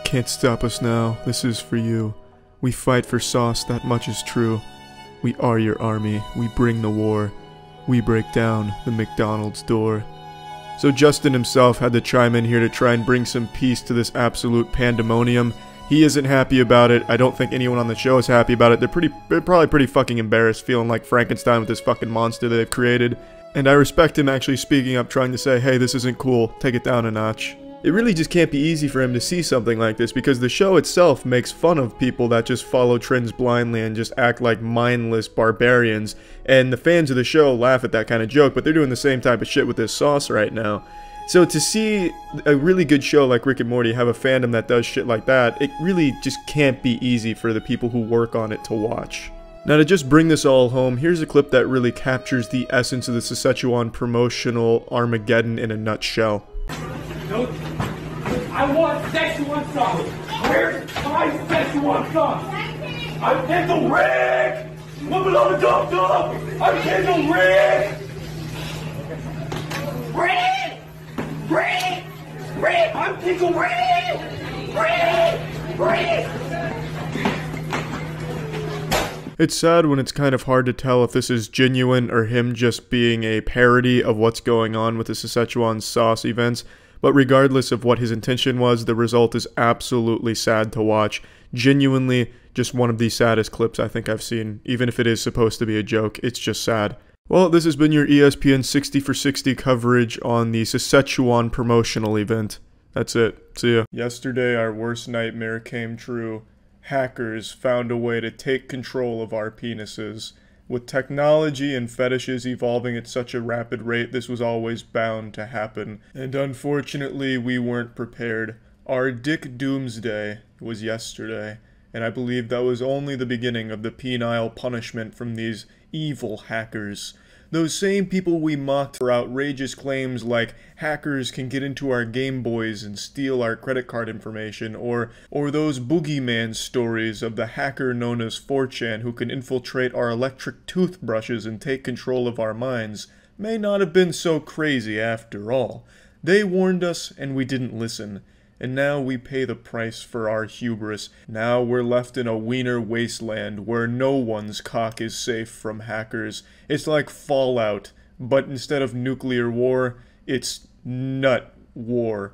Can't stop us now, this is for you. We fight for sauce, that much is true. We are your army, we bring the war. We break down the McDonald's door. So Justin himself had to chime in here to try and bring some peace to this absolute pandemonium. He isn't happy about it. I don't think anyone on the show is happy about it. They're probably pretty fucking embarrassed, feeling like Frankenstein with this fucking monster they've created. And I respect him actually speaking up, trying to say, hey, this isn't cool, take it down a notch. It really just can't be easy for him to see something like this because the show itself makes fun of people that just follow trends blindly and just act like mindless barbarians, and the fans of the show laugh at that kind of joke, but they're doing the same type of shit with this sauce right now. So to see a really good show like Rick and Morty have a fandom that does shit like that, it really just can't be easy for the people who work on it to watch. Now to just bring this all home, here's a clip that really captures the essence of the Szechuan promotional Armageddon in a nutshell. Nope. I want Szechuan sauce. Where's my Szechuan sauce? I'm Pickle Rick! Woman on the dump dump! I'm Pickle Rick! Rick! Rick! Rick! I'm Pickle Rick! Rick! Rick! It's sad when it's kind of hard to tell if this is genuine or him just being a parody of what's going on with the Szechuan sauce events. But regardless of what his intention was, the result is absolutely sad to watch. Genuinely, just one of the saddest clips I think I've seen. Even if it is supposed to be a joke, it's just sad. Well, this has been your ESPN 60 for 60 coverage on the Szechuan promotional event. That's it. See ya. Yesterday, our worst nightmare came true. Hackers found a way to take control of our penises. With technology and fetishes evolving at such a rapid rate, this was always bound to happen. And unfortunately, we weren't prepared. Our Dick Doomsday was yesterday, and I believe that was only the beginning of the penile punishment from these evil hackers. Those same people we mocked for outrageous claims like hackers can get into our Game Boys and steal our credit card information, or those boogeyman stories of the hacker known as 4chan who can infiltrate our electric toothbrushes and take control of our minds. may not have been so crazy after all. They warned us and we didn't listen. And now we pay the price for our hubris. Now we're left in a wiener wasteland where no one's cock is safe from hackers. It's like Fallout, but instead of nuclear war, it's nut war.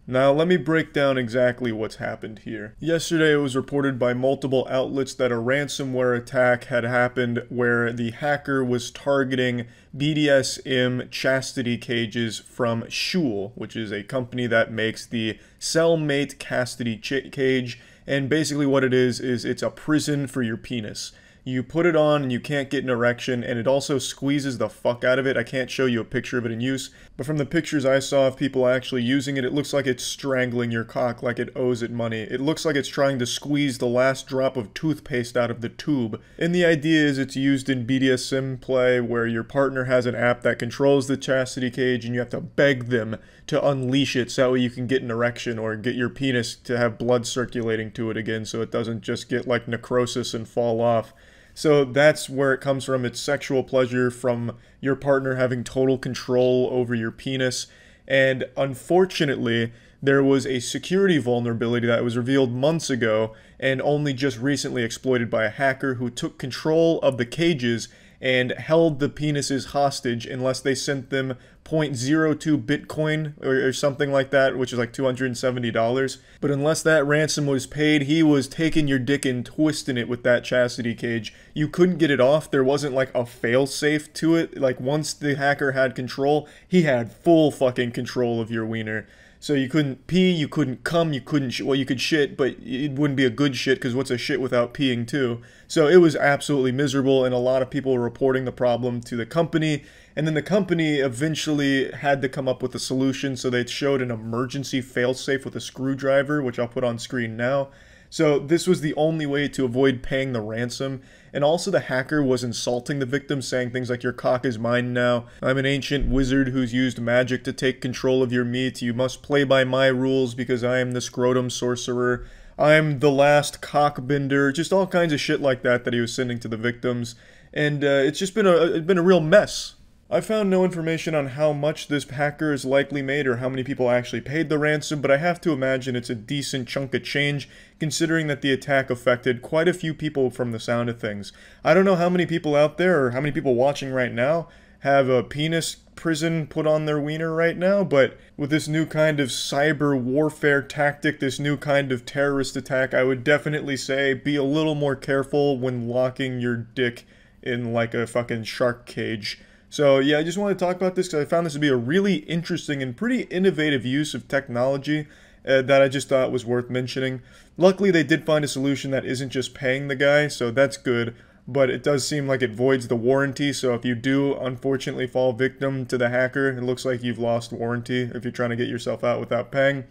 Now let me break down exactly what's happened here. Yesterday it was reported by multiple outlets that a ransomware attack had happened where the hacker was targeting BDSM chastity cages from Shul, which is a company that makes the cellmate chastity cage, and basically what it is it's a prison for your penis. You put it on and you can't get an erection, and it also squeezes the fuck out of it. I can't show you a picture of it in use, but from the pictures I saw of people actually using it, it looks like it's strangling your cock like it owes it money. It looks like it's trying to squeeze the last drop of toothpaste out of the tube. And the idea is it's used in BDSM play where your partner has an app that controls the chastity cage and you have to beg them to unleash it so that way you can get an erection or get your penis to have blood circulating to it again so it doesn't just get like necrosis and fall off. So that's where it comes from. It's sexual pleasure from your partner having total control over your penis. And unfortunately, there was a security vulnerability that was revealed months ago and only just recently exploited by a hacker who took control of the cages and held the penises hostage unless they sent them 0.02 Bitcoin or something like that, which is like $270. But unless that ransom was paid, he was taking your dick and twisting it with that chastity cage. You couldn't get it off. There wasn't like a fail-safe to it. Like once the hacker had control, he had full fucking control of your wiener. So you couldn't pee, you couldn't cum, you couldn't well, you could shit, but it wouldn't be a good shit because what's a shit without peeing too? So it was absolutely miserable, and a lot of people were reporting the problem to the company, and then the company eventually had to come up with a solution, so they showed an emergency failsafe with a screwdriver, which I'll put on screen now. So this was the only way to avoid paying the ransom, and also the hacker was insulting the victim, saying things like, "Your cock is mine now. I'm an ancient wizard who's used magic to take control of your meat. You must play by my rules because I am the scrotum sorcerer. I'm the last cockbender." Just all kinds of shit like that he was sending to the victims, and it's just been a real mess. I found no information on how much this hacker is likely made or how many people actually paid the ransom, but I have to imagine it's a decent chunk of change, considering that the attack affected quite a few people from the sound of things. I don't know how many people out there, or how many people watching right now, have a penis prison put on their wiener right now, but with this new kind of cyber warfare tactic, this new kind of terrorist attack, I would definitely say be a little more careful when locking your dick in like a fucking shark cage. So yeah, I just want to talk about this because I found this to be a really interesting and pretty innovative use of technology that I just thought was worth mentioning. Luckily, they did find a solution that isn't just paying the guy, so that's good. But it does seem like it voids the warranty, so if you do unfortunately fall victim to the hacker, it looks like you've lost warranty if you're trying to get yourself out without paying.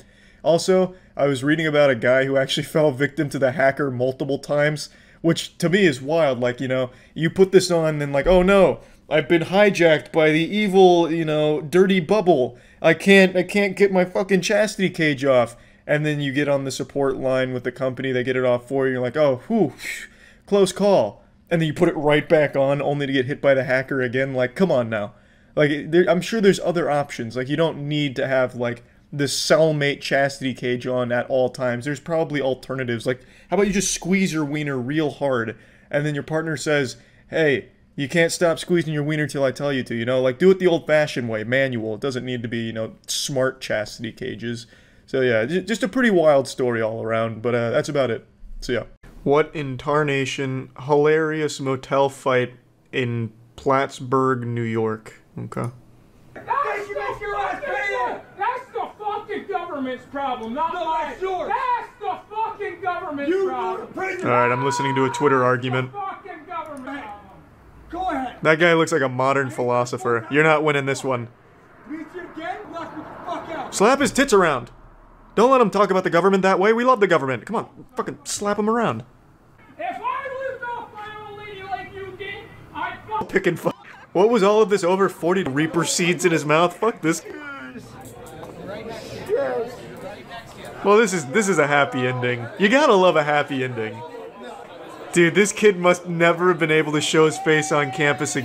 Also, I was reading about a guy who actually fell victim to the hacker multiple times, which to me is wild. Like, you know, you put this on and like, oh no, I've been hijacked by the evil, you know, dirty bubble. I can't get my fucking chastity cage off. And then you get on the support line with the company, they get it off for you, you're like, oh, whew, close call. And then you put it right back on only to get hit by the hacker again. Like, come on now. Like, I'm sure there's other options. Like, you don't need to have, like, the cellmate chastity cage on at all times. There's probably alternatives. Like, how about you just squeeze your wiener real hard, and then your partner says, hey, you can't stop squeezing your wiener till I tell you to, you know? Like, do it the old-fashioned way, manual. It doesn't need to be, you know, smart chastity cages. So, yeah, just a pretty wild story all around, but that's about it. So, yeah. What in tarnation, hilarious motel fight in Plattsburgh, New York. Okay. That's the fucking government's problem, not mine. That's yours. That's the fucking government's problem. Alright, I'm listening to a Twitter argument. Fucking government. Go ahead. That guy looks like a modern philosopher. You're not winning this one. Meet you again, knock me the fuck out. Slap his tits around. Don't let him talk about the government that way. We love the government. Come on, fucking slap him around. If I lived off my old lady like you did, I'd fuck. Pick and fuck. What was all of this over 40 Reaper seeds in his mouth? Fuck this. Well, this is a happy ending. You gotta love a happy ending. Dude, this kid must never have been able to show his face on campus again.